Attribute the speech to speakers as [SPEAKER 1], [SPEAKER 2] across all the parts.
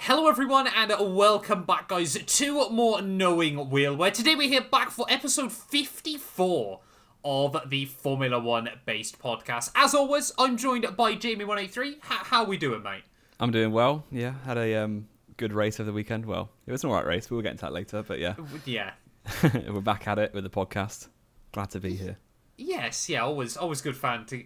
[SPEAKER 1] Hello everyone and welcome back guys to more Knowing Wheel, where today we're here back for episode 54 of the Formula 1 based podcast. As always, I'm joined by Jamie183. How we doing, mate?
[SPEAKER 2] I'm doing well, yeah. Had a good race over the weekend. Well, it was an alright race, we'll get into that later, but yeah.
[SPEAKER 1] Yeah.
[SPEAKER 2] We're back at it with the podcast. Glad to be here.
[SPEAKER 1] Yes, yeah, always good fun to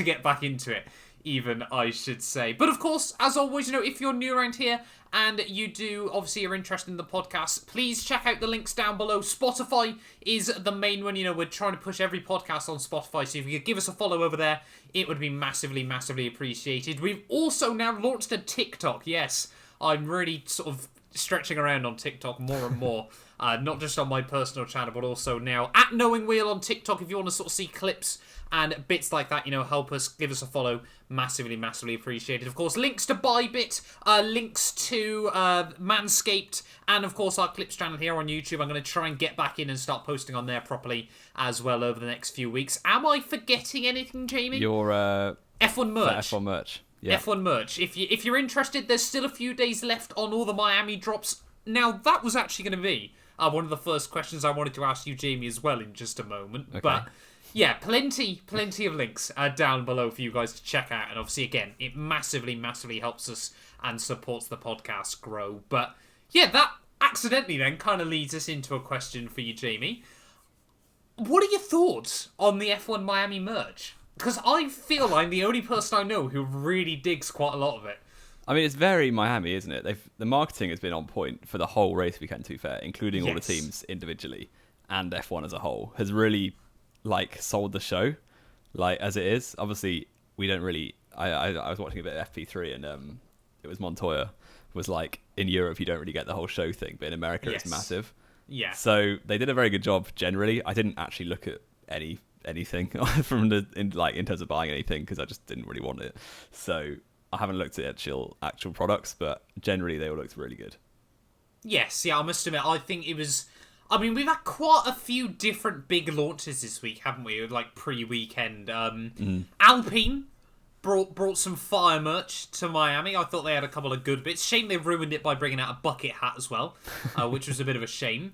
[SPEAKER 1] get back into it, even, I should say. But of course, as always, if you're new around here and you do obviously are interested in the podcast, please check out the links down below. Spotify is the main one. We're trying to push every podcast on Spotify, so if you could give us a follow over there, it would be massively appreciated. We've also now launched a TikTok. Yes, I'm really sort of stretching around on TikTok more and more. Not just on my personal channel, but also now at Knowing Wheel on TikTok. If you want to sort of see clips and bits like that, help us, give us a follow. Massively appreciated. Of course, links to Bybit, links to Manscaped, and of course our clips channel here on YouTube. I'm going to try and get back in and start posting on there properly as well over the next few weeks. Am I forgetting anything, Jamie?
[SPEAKER 2] Your
[SPEAKER 1] F1 merch.
[SPEAKER 2] F1 merch. Yeah.
[SPEAKER 1] F1 merch. If you're interested, there's still a few days left on all the Miami drops. Now, that was actually going to be one of the first questions I wanted to ask you, Jamie, as well in just a moment. Okay. But yeah, plenty of links down below for you guys to check out. And obviously, again, it massively helps us and supports the podcast grow. But yeah, that accidentally then kind of leads us into a question for you, Jamie. What are your thoughts on the F1 Miami merch? Because I feel I'm the only person I know who really digs quite a lot of it.
[SPEAKER 2] I mean, it's very Miami, isn't it? The marketing has been on point for the whole race weekend, to be fair, including all the teams individually, and F1 as a whole has really sold the show as it is. Obviously, we don't really. I was watching a bit of FP3 and it was Montoya was in Europe you don't really get the whole show thing, but in America it's massive. Yeah. So they did a very good job generally. I didn't actually look at anything from in terms of buying anything because I just didn't really want it. So I haven't looked at actual products, but generally they all looked really good. Yes, yeah, I must admit, I think it was. I mean, we've had quite a few different big launches this week, haven't we? Pre-weekend. Alpine brought some fire merch to Miami. I thought they had a couple of good bits. Shame they ruined it by bringing out a bucket hat as well, which was a bit of a shame.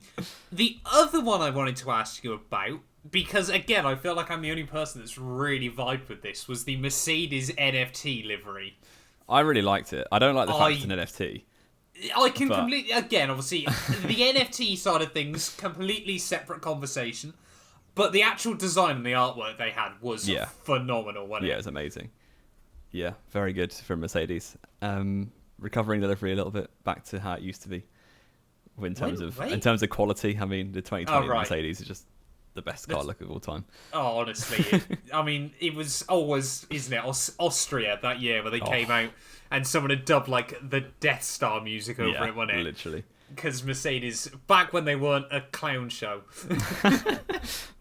[SPEAKER 2] The other one I wanted to ask you about, because again, I feel like I'm the only person that's really vibed with this, was the Mercedes NFT livery. I really liked it. I don't like the fact it's an NFT. I can completely, again, obviously, the NFT side of things, completely separate conversation, but the actual design and the artwork they had was phenomenal, wasn't it? Yeah, it was amazing. Yeah, very good from Mercedes. Recovering the livery a little bit back to how it used to be in terms of quality. I mean, the 2020 Mercedes is just the best car look of all time. Oh, honestly. It was always, isn't it, Austria that year where they came out and someone had dubbed the Death Star music over it, wasn't it? Literally. Because Mercedes, back when they weren't a clown show.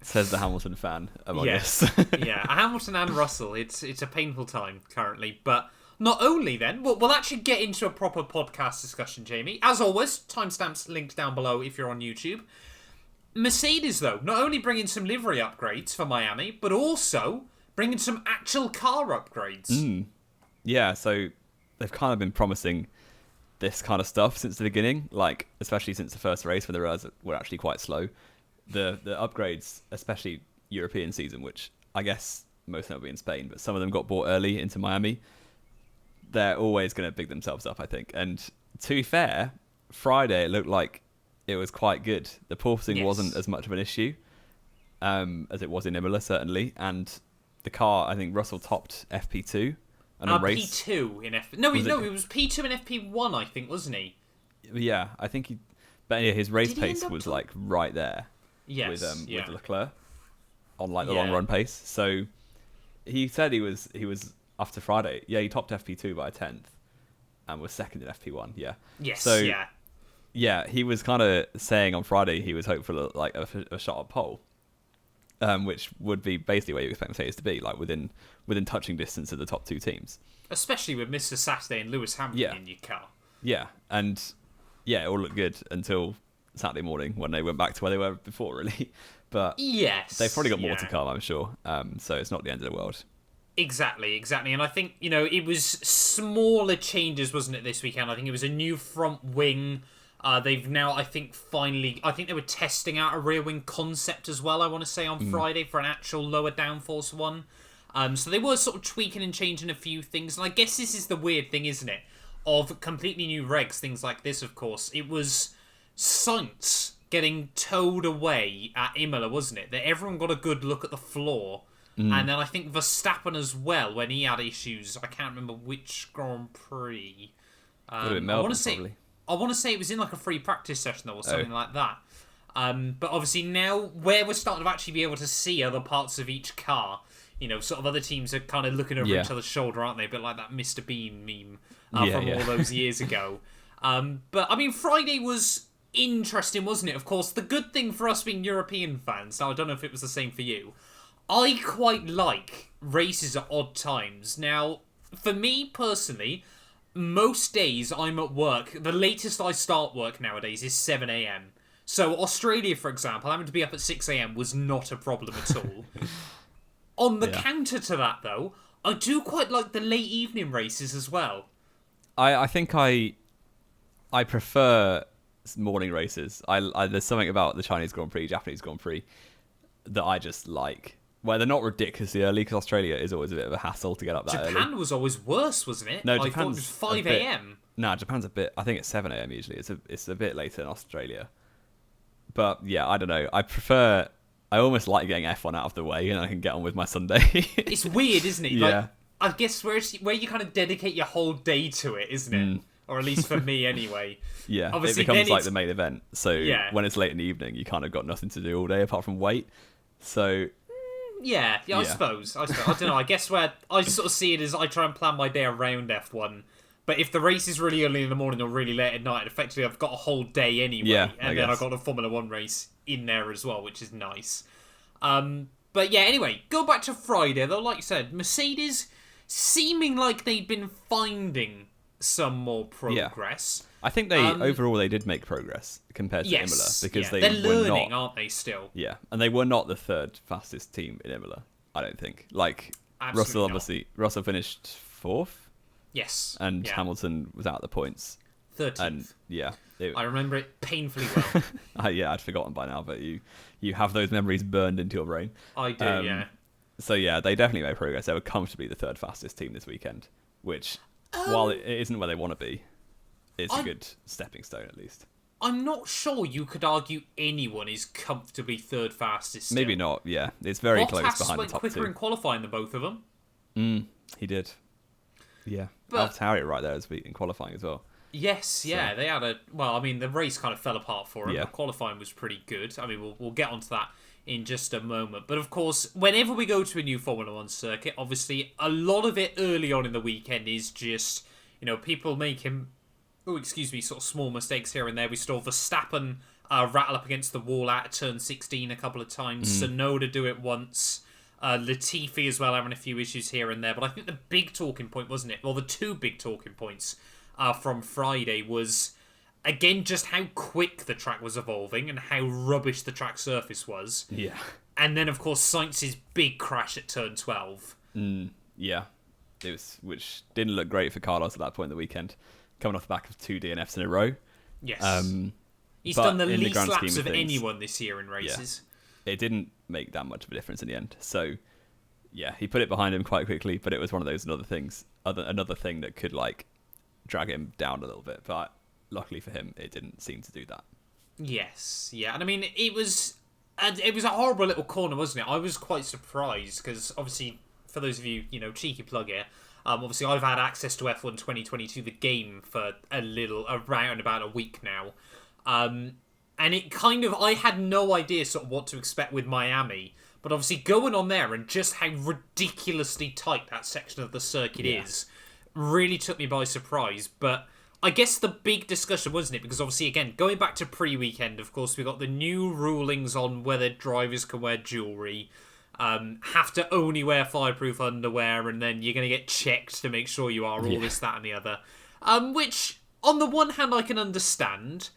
[SPEAKER 2] Says the Hamilton fan among us. Yeah, Hamilton and Russell. It's a painful time currently, but not only then, we'll actually get into a proper podcast discussion, Jamie. As always, timestamps linked down below if you're on YouTube. Mercedes, though, not only bringing some livery upgrades for Miami, but also bringing some actual car upgrades. Yeah, so they've kind of been promising this kind of stuff since the beginning, especially since the first race when the roads were actually quite slow. The upgrades, especially European season, which I guess most of them will be in Spain, but some of them got bought early into Miami. They're always going to big themselves up, I think. And to be fair, Friday it looked like it was quite good. The porpoising wasn't as much of an issue as it was in Imola, certainly. And the car, I think Russell topped FP2 on a race. P2 in FP. No, it was P2 in FP1, I think, wasn't he? Yeah, I think he. But yeah, his race pace was right there. Yes, with Leclerc on the long run pace. So he said he was after Friday. Yeah, he topped FP2 by a 10th and was second in FP1. Yeah. Yes. So, yeah. Yeah, he was kind of saying on Friday he was hopeful a shot at pole, which would be basically where you expect Mercedes to be, within touching distance of the top two teams. Especially with Mr. Saturday and Lewis Hamilton in your car. Yeah, and it all looked good until Saturday morning when they went back to where they were before, really. But they've probably got more to come, I'm sure. So it's not the end of the world.
[SPEAKER 1] Exactly. And I think, it was smaller changes, wasn't it, this weekend? I think it was a new front wing. They've now, I think they were testing out a rear wing concept as well, I want to say, on Friday for an actual lower downforce one. So they were sort of tweaking and changing a few things. And I guess this is the weird thing, isn't it? Of completely new regs, things like this, of course. It was Sainz getting towed away at Imola, wasn't it? That everyone got a good look at the floor. And then I think Verstappen as well, when he had issues. I can't remember which Grand Prix.
[SPEAKER 2] Melbourne,
[SPEAKER 1] I want to say,
[SPEAKER 2] probably.
[SPEAKER 1] I want to say it was in like a free practice session though, or something like that. But obviously now, where we're starting to actually be able to see other parts of each car, sort of other teams are kind of looking over each other's shoulder, aren't they? A bit like that Mr. Bean meme from all those years ago. But I mean, Friday was interesting, wasn't it? Of course, the good thing for us being European fans, now I don't know if it was the same for you, I quite like races at odd times. Now, for me personally, most days I'm at work. The latest I start work nowadays is 7 a.m. So Australia, for example, having to be up at 6 a.m. was not a problem at all. On the counter to that, though, I do quite like the late evening races as well.
[SPEAKER 2] I think I prefer morning races. There's something about the Chinese Grand Prix, Japanese Grand Prix that I just like. Where they're not ridiculously early, because Australia is always a bit of a hassle to get up that early.
[SPEAKER 1] Japan was always worse, wasn't it?
[SPEAKER 2] No,
[SPEAKER 1] I thought it was 5 a.m.
[SPEAKER 2] No, Japan's a bit... I think it's 7 a.m. usually. It's a bit later than Australia. But, yeah, I don't know. I almost like getting F1 out of the way, and I can get on with my Sunday.
[SPEAKER 1] It's weird, isn't it?
[SPEAKER 2] Yeah.
[SPEAKER 1] Like, I guess where you kind of dedicate your whole day to it, isn't it? Or at least for me, anyway.
[SPEAKER 2] Yeah,
[SPEAKER 1] obviously,
[SPEAKER 2] it becomes like the main event. So when it's late in the evening, you kind of got nothing to do all day apart from wait. So...
[SPEAKER 1] Yeah, I suppose. I don't know. I guess where I sort of see it is I try and plan my day around F1. But if the race is really early in the morning or really late at night, effectively I've got a whole day anyway. And then I've got a Formula 1 race in there as well, which is nice. But yeah, anyway, go back to Friday, though. Like you said, Mercedes seeming like they'd been finding some more progress.
[SPEAKER 2] Yeah. I think overall they did make progress compared to Imola, because they're
[SPEAKER 1] learning, aren't they? Still,
[SPEAKER 2] and they were not the third fastest team in Imola. I don't think. Like Russell finished fourth.
[SPEAKER 1] Yes,
[SPEAKER 2] and Hamilton was out the points.
[SPEAKER 1] 13th.
[SPEAKER 2] And
[SPEAKER 1] I remember it painfully well.
[SPEAKER 2] I'd forgotten by now, but you have those memories burned into your brain.
[SPEAKER 1] I do, yeah.
[SPEAKER 2] So they definitely made progress. They were comfortably the third fastest team this weekend, which, while it isn't where they want to be, it's a good stepping stone at least. I'm
[SPEAKER 1] not sure you could argue anyone is comfortably third fastest still.
[SPEAKER 2] Maybe not, yeah. It's very close behind the top two.
[SPEAKER 1] Bottas went quicker in qualifying than both of them.
[SPEAKER 2] He did. Yeah. AlphaTauri right there in qualifying as well.
[SPEAKER 1] Yes, yeah. They had the race kind of fell apart for him, but qualifying was pretty good. I mean, we'll get onto that in just a moment. But of course, whenever we go to a new Formula 1 circuit, obviously a lot of it early on in the weekend is just, people making... sort of small mistakes here and there. We saw Verstappen rattle up against the wall at turn 16 a couple of times. Tsunoda do it once. Latifi as well having a few issues here and there. But I think the big talking point, wasn't it? Well, the two big talking points from Friday was, again, just how quick the track was evolving and how rubbish the track surface was.
[SPEAKER 2] Yeah.
[SPEAKER 1] And then, of course, Sainz's big crash at turn 12.
[SPEAKER 2] Yeah. Which didn't look great for Carlos at that point in the weekend. Coming off the back of 2 DNFs in a row.
[SPEAKER 1] Yes. He's done the least laps of anyone this year in races.
[SPEAKER 2] Yeah. It didn't make that much of a difference in the end. So, he put it behind him quite quickly, but it was one of those another thing that could, drag him down a little bit. But luckily for him, it didn't seem to do that.
[SPEAKER 1] Yes, yeah. And I mean, it was a horrible little corner, wasn't it? I was quite surprised, because obviously, for those of you, cheeky plug here, obviously, I've had access to F1 2022, the game, for around about a week now. And it kind of, I had no idea sort of what to expect with Miami. But obviously, going on there and just how ridiculously tight that section of the circuit is really took me by surprise. But I guess the big discussion, wasn't it? Because obviously, again, going back to pre-weekend, of course, we got the new rulings on whether drivers can wear jewellery. Have to only wear fireproof underwear, and then you're going to get checked to make sure you are all this, that, and the other. Which, on the one hand, I can understand.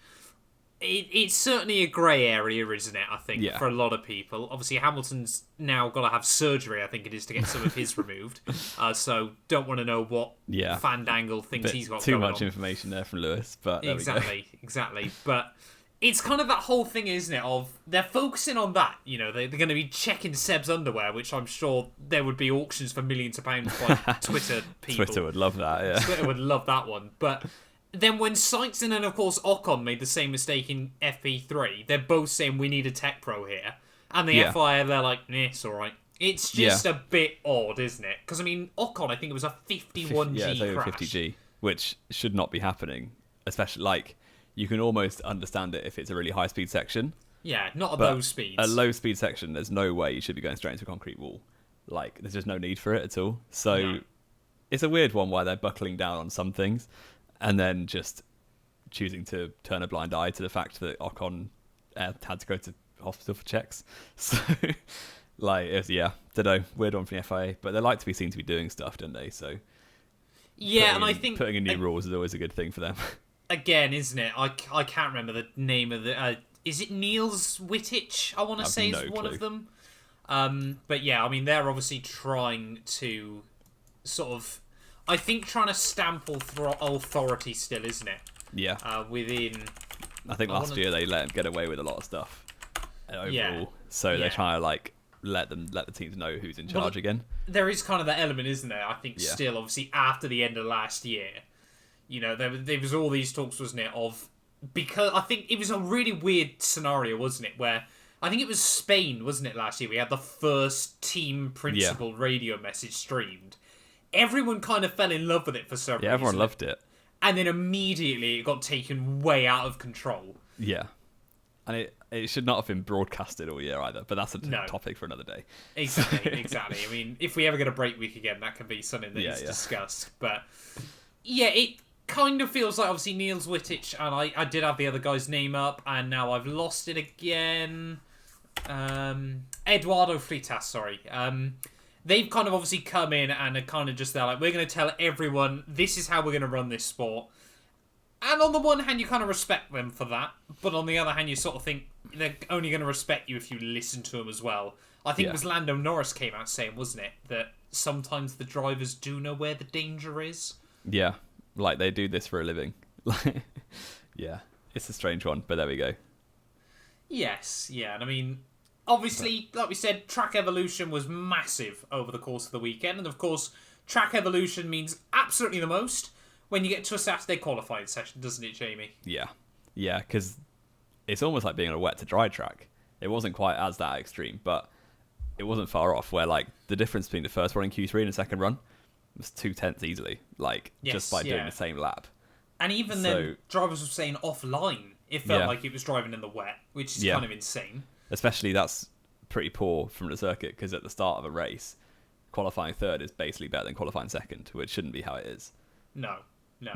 [SPEAKER 1] It's certainly a grey area, isn't it, I think,
[SPEAKER 2] Yeah.
[SPEAKER 1] for a lot of people. Obviously, Hamilton's now got to have surgery, I think it is, to get some of his removed. So don't want to know what Fandangle thinks he's got
[SPEAKER 2] too
[SPEAKER 1] going
[SPEAKER 2] much
[SPEAKER 1] on.
[SPEAKER 2] information there from Lewis, but there
[SPEAKER 1] Exactly. But it's kind of that whole thing, isn't it, of they're focusing on that. You know, they're going to be checking Seb's underwear, which I'm sure there would be auctions for millions of pounds by Twitter people.
[SPEAKER 2] Twitter would love that, yeah.
[SPEAKER 1] Twitter would love that one. But then when Sykes and of course Ocon made the same mistake in FP3, they're both saying we need a tech pro here. And the FIA, they're like, it's alright. It's just a bit odd, isn't it? Because, I mean, Ocon, I think it was a 51G
[SPEAKER 2] it's over
[SPEAKER 1] crash.
[SPEAKER 2] 50G, which should not be happening. Especially, like, you can almost understand it if it's a really high-speed section.
[SPEAKER 1] Yeah, not at those speeds.
[SPEAKER 2] A low-speed section, there's no way you should be going straight into a concrete wall. Like, there's just no need for it at all. So, it's a weird one why they're buckling down on some things and then just choosing to turn a blind eye to the fact that Ocon had to go to hospital for checks. So, like, don't know, weird one from the FIA, but they like to be seen to be doing stuff, don't they? So,
[SPEAKER 1] and I think
[SPEAKER 2] putting in new rules is always a good thing for them.
[SPEAKER 1] Again, isn't it? I can't remember the name of the. Is it Niels Wittich? I want to say is one of them. But yeah, I mean, they're obviously trying to sort of, I think, trying to stamp authority still, isn't it?
[SPEAKER 2] Yeah.
[SPEAKER 1] Within.
[SPEAKER 2] I think last year they let him get away with a lot of stuff overall. So they're trying to like let the teams know who's in charge again.
[SPEAKER 1] There is kind of that element, isn't there? I think still, obviously, after the end of last year, you know, there was all these talks, wasn't it, of, because I think it was a really weird scenario, wasn't it, where I think it was Spain, wasn't it, last year? We had the first team principal radio message streamed. Everyone kind of fell in love with it for some reason.
[SPEAKER 2] Yeah, everyone loved it.
[SPEAKER 1] And then immediately it got taken way out of control.
[SPEAKER 2] Yeah. And it should not have been broadcasted all year either, but that's a topic for another day.
[SPEAKER 1] Exactly. I mean, if we ever get a break week again, that can be something that is discussed. But yeah, it kind of feels like, obviously, Niels Wittich, and I did have the other guy's name up, and now I've lost it again. Eduardo Freitas, sorry. They've kind of obviously come in and are kind of just there, like, we're going to tell everyone this is how we're going to run this sport. And on the one hand, you kind of respect them for that, but on the other hand, you sort of think they're only going to respect you if you listen to them as well. I think it was Lando Norris came out saying, wasn't it, that sometimes the drivers do know where the danger is.
[SPEAKER 2] Yeah, like they do this for a living. Yeah, it's a strange one, but there we go.
[SPEAKER 1] Yes, and I mean, obviously, like we said, track evolution was massive over the course of the weekend, and of course, track evolution means absolutely the most when you get to a Saturday qualifying session, doesn't it, Jamie?
[SPEAKER 2] Yeah, because it's almost like being on a wet to dry track. It wasn't quite as that extreme, but it wasn't far off, where like the difference between the first run in Q3 and the second run was 2/10 easily, like just by doing the same lap.
[SPEAKER 1] And even then, drivers were saying offline, it felt like it was driving in the wet, which is kind of insane.
[SPEAKER 2] Especially that's pretty poor from the circuit, because at the start of a race, qualifying third is basically better than qualifying second, which shouldn't be how it is.
[SPEAKER 1] No.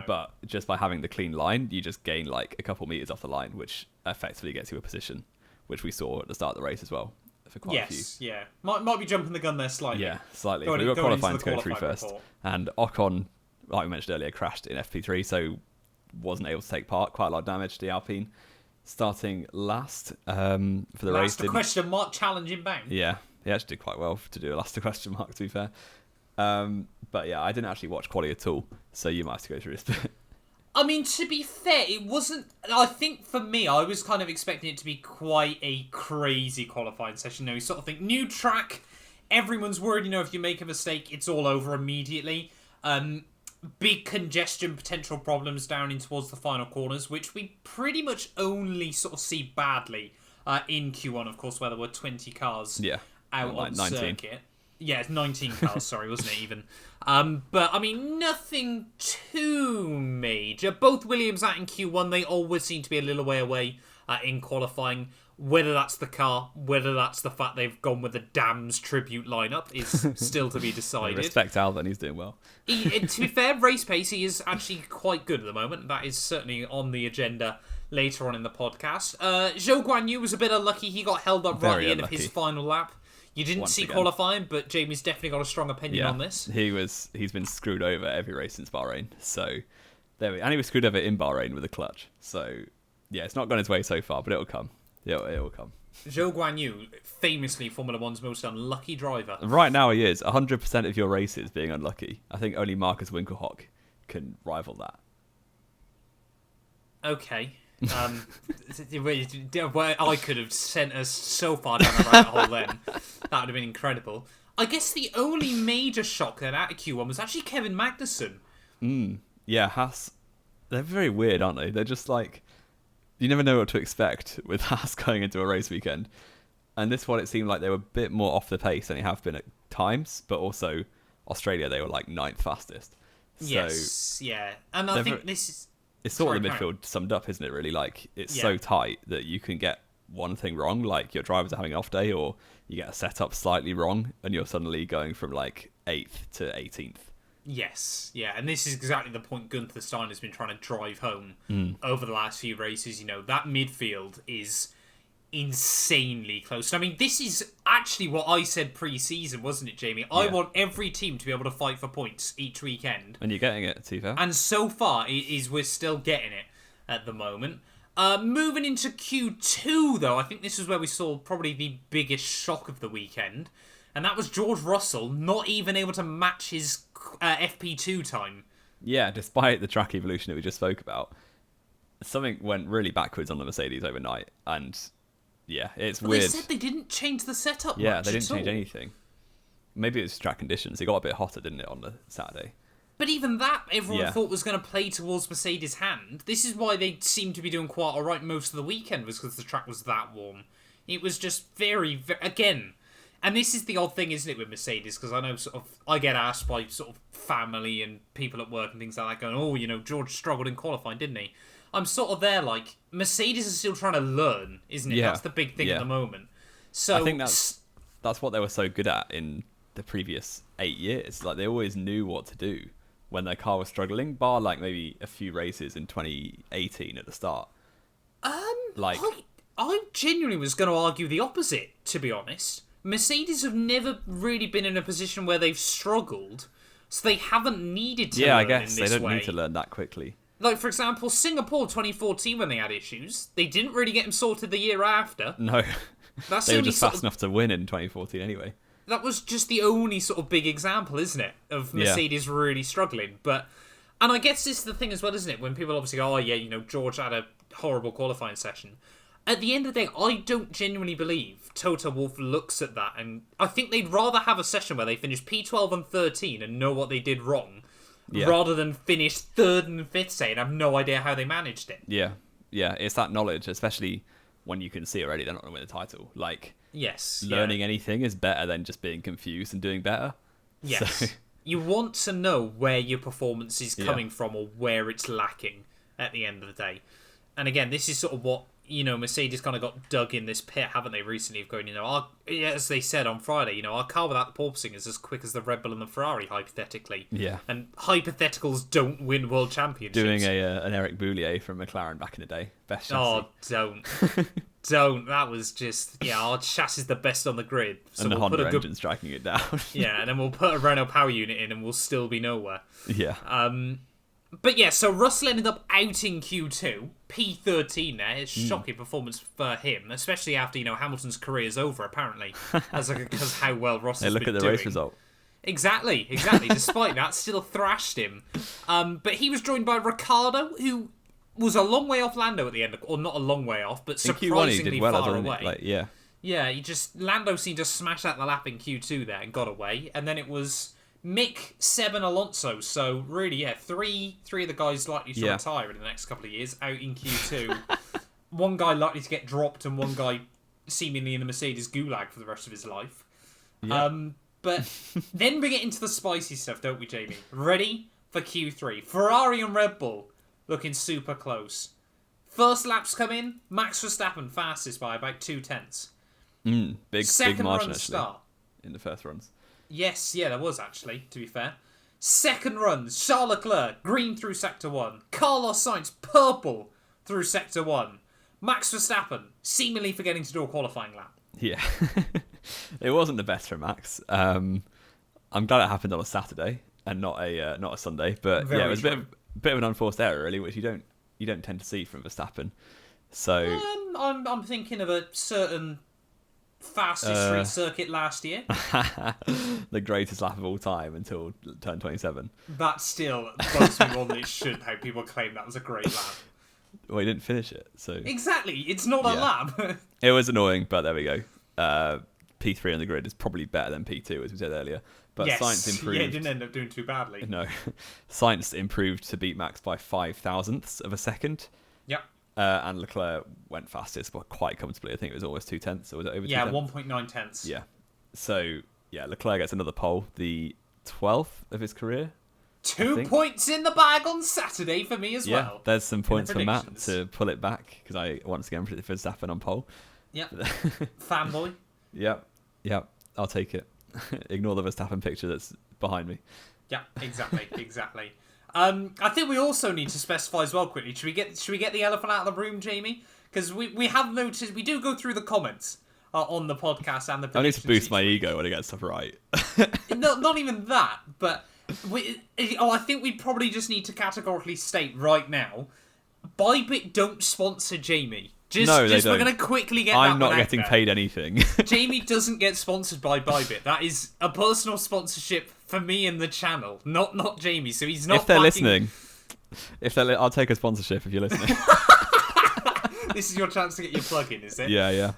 [SPEAKER 2] But just by having the clean line, you just gain like a couple meters off the line, which effectively gets you a position, which we saw at the start of the race as well. For quite a few.
[SPEAKER 1] Yeah. Might be jumping the gun there slightly.
[SPEAKER 2] Yeah, slightly. We've got qualifying to go through first. Report. And Ocon, like we mentioned earlier, crashed in FP3, so wasn't able to take part. Quite a lot of damage to the Alpine. Starting last for the race.
[SPEAKER 1] Last question mark challenge inbound.
[SPEAKER 2] Yeah, he actually did quite well to do a last question mark, to be fair. But yeah, I didn't actually watch quali at all, so you might have to go through this bit.
[SPEAKER 1] I mean, to be fair, it wasn't... I think for me, I was kind of expecting it to be quite a crazy qualifying session. You sort of think, new track, everyone's worried, if you make a mistake, it's all over immediately. Big congestion, potential problems down in towards the final corners, which we pretty much only sort of see badly in Q1, of course, where there were 20 cars out on 19. Circuit. Yeah, it's 19 cars, sorry, wasn't it even? But, I mean, nothing too major. Both Williams out in Q1, they always seem to be a little way away in qualifying. Whether that's the car, whether that's the fact they've gone with the Dams tribute lineup is still to be decided.
[SPEAKER 2] Respect Alvin, he's doing well.
[SPEAKER 1] To be fair, race pace, he is actually quite good at the moment. That is certainly on the agenda later on in the podcast. Zhou Guanyu was a bit unlucky. He got held up right at the end of his final lap. You didn't see qualifying, but Jamie's definitely got a strong opinion on this.
[SPEAKER 2] He's been screwed over every race since Bahrain. So and he was screwed over in Bahrain with a clutch. So Yeah, it's not gone his way so far, but it'll come. It'll come.
[SPEAKER 1] Zhou Guanyu, famously Formula One's most unlucky driver.
[SPEAKER 2] Right now he is. 100% of your races being unlucky. I think only Marcus Winkelhock can rival that.
[SPEAKER 1] Okay. I could have sent us so far down the rabbit hole then. That would have been incredible. I guess the only major shock then at Q1 was actually Kevin Magnussen.
[SPEAKER 2] Yeah, Haas, they're very weird, aren't they? They're just like, you never know what to expect with Haas going into a race weekend. And this one, it seemed like they were a bit more off the pace than they have been at times, but also Australia, they were like 9th fastest. So
[SPEAKER 1] yes, yeah. And I think this is...
[SPEAKER 2] It's sort of the midfield summed up, isn't it, really? Like, it's so tight that you can get one thing wrong, like your drivers are having an off day, or you get a setup slightly wrong, and you're suddenly going from, like, 8th to 18th.
[SPEAKER 1] Yes, yeah, and this is exactly the point Gunther Steiner's been trying to drive home over the last few races. You know, that midfield is insanely close. I mean, this is actually what I said pre-season, wasn't it, Jamie? I want every team to be able to fight for points each weekend.
[SPEAKER 2] And you're getting it, to be fair.
[SPEAKER 1] And so far, we're still getting it at the moment. Moving into Q2, though, I think this is where we saw probably the biggest shock of the weekend. And that was George Russell not even able to match his FP2 time.
[SPEAKER 2] Yeah, despite the track evolution that we just spoke about. Something went really backwards on the Mercedes overnight, and... Yeah, it's weird.
[SPEAKER 1] They said they didn't change the setup much.
[SPEAKER 2] Yeah, they didn't change anything. Maybe it was track conditions. It got a bit hotter, didn't it, on the Saturday?
[SPEAKER 1] But even that, everyone thought was going to play towards Mercedes' hand. This is why they seemed to be doing quite all right most of the weekend, was because the track was that warm. It was just very, again... And this is the odd thing, isn't it, with Mercedes? Because I know I get asked by sort of family and people at work and things like that going, oh, you know, George struggled in qualifying, didn't he? I'm sort of there like, Mercedes is still trying to learn, isn't it?
[SPEAKER 2] Yeah.
[SPEAKER 1] That's the big thing at the moment. So
[SPEAKER 2] I think that's what they were so good at in the previous 8 years. Like, they always knew what to do when their car was struggling, bar like maybe a few races in 2018 at the start.
[SPEAKER 1] I genuinely was going to argue the opposite, to be honest. Mercedes have never really been in a position where they've struggled, so they haven't needed to learn
[SPEAKER 2] I guess
[SPEAKER 1] in this
[SPEAKER 2] they don't
[SPEAKER 1] way.
[SPEAKER 2] need to learn that quickly.
[SPEAKER 1] Like, for example, Singapore 2014, when they had issues, they didn't really get them sorted the year after.
[SPEAKER 2] No.
[SPEAKER 1] That's
[SPEAKER 2] they
[SPEAKER 1] the
[SPEAKER 2] were
[SPEAKER 1] only
[SPEAKER 2] just fast enough to win in 2014 anyway.
[SPEAKER 1] That was just the only sort of big example, isn't it, of Mercedes really struggling. And I guess this is the thing as well, isn't it, when people obviously go, oh yeah, you know, George had a horrible qualifying session. At the end of the day, I don't genuinely believe Toto Wolff looks at that, and I think they'd rather have a session where they finish P12 and 13 and know what they did wrong, rather than finish 3rd and 5th, say, and have no idea how they managed it.
[SPEAKER 2] Yeah, it's that knowledge, especially when you can see already they're not going to win the title. Like, learning anything is better than just being confused and doing better.
[SPEAKER 1] Yes.
[SPEAKER 2] So...
[SPEAKER 1] You want to know where your performance is coming from or where it's lacking at the end of the day. And again, this is sort of what, you know, Mercedes kind of got dug in this pit, haven't they, recently, of going, you know, as they said on Friday, you know, our car without the porpoising is as quick as the Red Bull and the Ferrari, hypothetically.
[SPEAKER 2] Yeah.
[SPEAKER 1] And hypotheticals don't win world championships.
[SPEAKER 2] Doing an Eric Boulier from McLaren back in the day. Best chassis.
[SPEAKER 1] Oh, don't. Don't. That was just, our chassis is the best on the grid. So
[SPEAKER 2] and the
[SPEAKER 1] we'll
[SPEAKER 2] Honda engine striking it down.
[SPEAKER 1] And then we'll put a Renault power unit in and we'll still be nowhere.
[SPEAKER 2] Yeah.
[SPEAKER 1] But yeah, so Russell ended up out in Q2, P13 there. It's a shocking performance for him, especially after, you know, Hamilton's career is over, apparently, because how well Russell's been doing.
[SPEAKER 2] Look at the race result.
[SPEAKER 1] Exactly. Despite that, still thrashed him. But he was joined by Ricciardo, who was a long way off Lando at the end, or not a long way off, but surprisingly far away. Yeah, Lando seemed to smash out the lap in Q2 there and got away, and then it was Mick, Seb and Alonso, so really, three of the guys likely to retire in the next couple of years, out in Q2. One guy likely to get dropped and one guy seemingly in the Mercedes gulag for the rest of his life. But then we get into the spicy stuff, don't we, Jamie? Ready for Q3. Ferrari and Red Bull looking super close. First laps come in, Max Verstappen fastest by about 0.2.
[SPEAKER 2] Big margin, actually,
[SPEAKER 1] start.
[SPEAKER 2] In the first runs.
[SPEAKER 1] Yes, there was actually, to be fair. Second runs, Charles Leclerc, green through Sector 1. Carlos Sainz, purple through Sector 1. Max Verstappen, seemingly forgetting to do a qualifying lap.
[SPEAKER 2] Yeah. It wasn't the best for Max. I'm glad it happened on a Saturday and not a Sunday. But it was a bit of an unforced error, really, which you don't tend to see from Verstappen. So
[SPEAKER 1] I'm thinking of a certain fastest street circuit last year.
[SPEAKER 2] the greatest lap of all time until turn 27.
[SPEAKER 1] That still bugs me more than it should, how people claim that was a great lap.
[SPEAKER 2] Well, he didn't finish it, so
[SPEAKER 1] Exactly, it's not a lap.
[SPEAKER 2] it was annoying, but there we go. P3 on the grid is probably better than P2, as we said earlier. But
[SPEAKER 1] yes,
[SPEAKER 2] Sainz improved.
[SPEAKER 1] yeah, it didn't end up doing too badly.
[SPEAKER 2] No, Sainz improved to beat Max by 0.005 of a second.
[SPEAKER 1] Yep.
[SPEAKER 2] And Leclerc went fastest, but quite comfortably. I think it was almost 0.2, or was it over 2
[SPEAKER 1] Yeah,
[SPEAKER 2] tenths?
[SPEAKER 1] 1.9 tenths.
[SPEAKER 2] Yeah. So, yeah, Leclerc gets another pole, the 12th of his career.
[SPEAKER 1] 2 points in the bag on Saturday for me as well.
[SPEAKER 2] There's some points for Matt
[SPEAKER 1] predictions.
[SPEAKER 2] to pull it back, because I once again predicted Verstappen on pole.
[SPEAKER 1] Yep. Fanboy.
[SPEAKER 2] Yep. I'll take it. Ignore the Verstappen picture that's behind me.
[SPEAKER 1] Yeah, exactly. I think we also need to specify as well quickly. Should we get the elephant out of the room, Jamie? Because we have noticed we do go through the comments on the podcast and the.
[SPEAKER 2] I need to boost my ego when I get stuff right.
[SPEAKER 1] No, not even that, but I think we probably just need to categorically state right now, Bybit don't sponsor Jamie.
[SPEAKER 2] No, they
[SPEAKER 1] we're
[SPEAKER 2] don't.
[SPEAKER 1] going to quickly get
[SPEAKER 2] I'm
[SPEAKER 1] that
[SPEAKER 2] not getting paid anything.
[SPEAKER 1] Jamie doesn't get sponsored by Bybit. That is a personal sponsorship for me and the channel, not Jamie. So he's not.
[SPEAKER 2] If they're listening, I'll take a sponsorship if you're listening.
[SPEAKER 1] This is your chance to get your plug in, is it?
[SPEAKER 2] Yeah.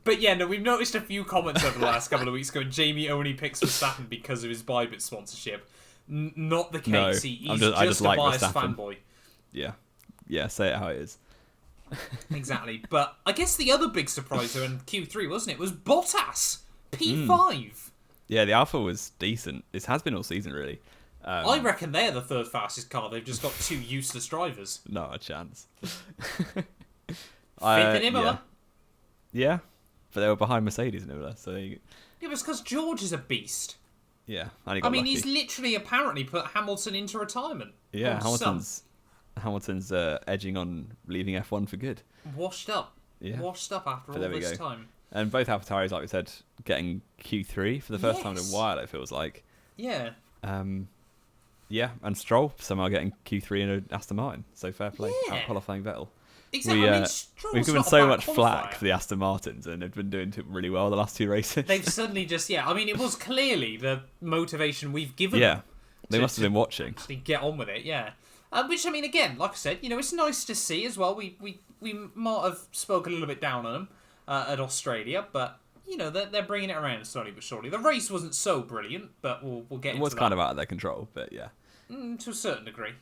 [SPEAKER 1] But yeah, no, we've noticed a few comments over the last couple of weeks going, Jamie only picks Verstappen because of his Bybit sponsorship. Not the case.
[SPEAKER 2] No,
[SPEAKER 1] He's
[SPEAKER 2] I
[SPEAKER 1] just
[SPEAKER 2] just
[SPEAKER 1] a
[SPEAKER 2] like
[SPEAKER 1] biased
[SPEAKER 2] Verstappen.
[SPEAKER 1] fanboy.
[SPEAKER 2] Yeah, say it how it is.
[SPEAKER 1] Exactly. But I guess the other big surprise in Q3, wasn't it, was Bottas. P5.
[SPEAKER 2] Yeah, the Alpha was decent. It has been all season, really.
[SPEAKER 1] I reckon they're the third fastest car. They've just got two useless drivers.
[SPEAKER 2] Not a chance.
[SPEAKER 1] Fifth in Imola.
[SPEAKER 2] Yeah, but they were behind Mercedes in Imola, so
[SPEAKER 1] Yeah, but it's because George is a beast.
[SPEAKER 2] yeah. And he got lucky.
[SPEAKER 1] He's literally apparently put Hamilton into retirement.
[SPEAKER 2] Yeah,
[SPEAKER 1] Oh,
[SPEAKER 2] Hamilton's edging on leaving F1 for good.
[SPEAKER 1] Washed up.
[SPEAKER 2] Yeah.
[SPEAKER 1] Washed up after
[SPEAKER 2] But
[SPEAKER 1] all
[SPEAKER 2] there we
[SPEAKER 1] this
[SPEAKER 2] go.
[SPEAKER 1] time.
[SPEAKER 2] And both AlphaTauris, like we said, getting Q3 for the first time in a
[SPEAKER 1] Yes.
[SPEAKER 2] while, it feels like.
[SPEAKER 1] Yeah.
[SPEAKER 2] Yeah, and Stroll somehow getting Q3 in an Aston Martin. So fair play,
[SPEAKER 1] Yeah.
[SPEAKER 2] out qualifying Vettel.
[SPEAKER 1] Exactly.
[SPEAKER 2] We've given so much flack for the Aston Martins, and they've been doing really well the last two races.
[SPEAKER 1] They've suddenly just, it was clearly the motivation we've given
[SPEAKER 2] Yeah,
[SPEAKER 1] them.
[SPEAKER 2] they must have been watching.
[SPEAKER 1] Actually get on with it, yeah. Which, again, like I said, it's nice to see as well. We might have spoken a little bit down on them at Australia, but, they're bringing it around slowly but surely. The race wasn't so brilliant, but we'll get into that.
[SPEAKER 2] It was kind of out of their control, but yeah.
[SPEAKER 1] To a certain degree.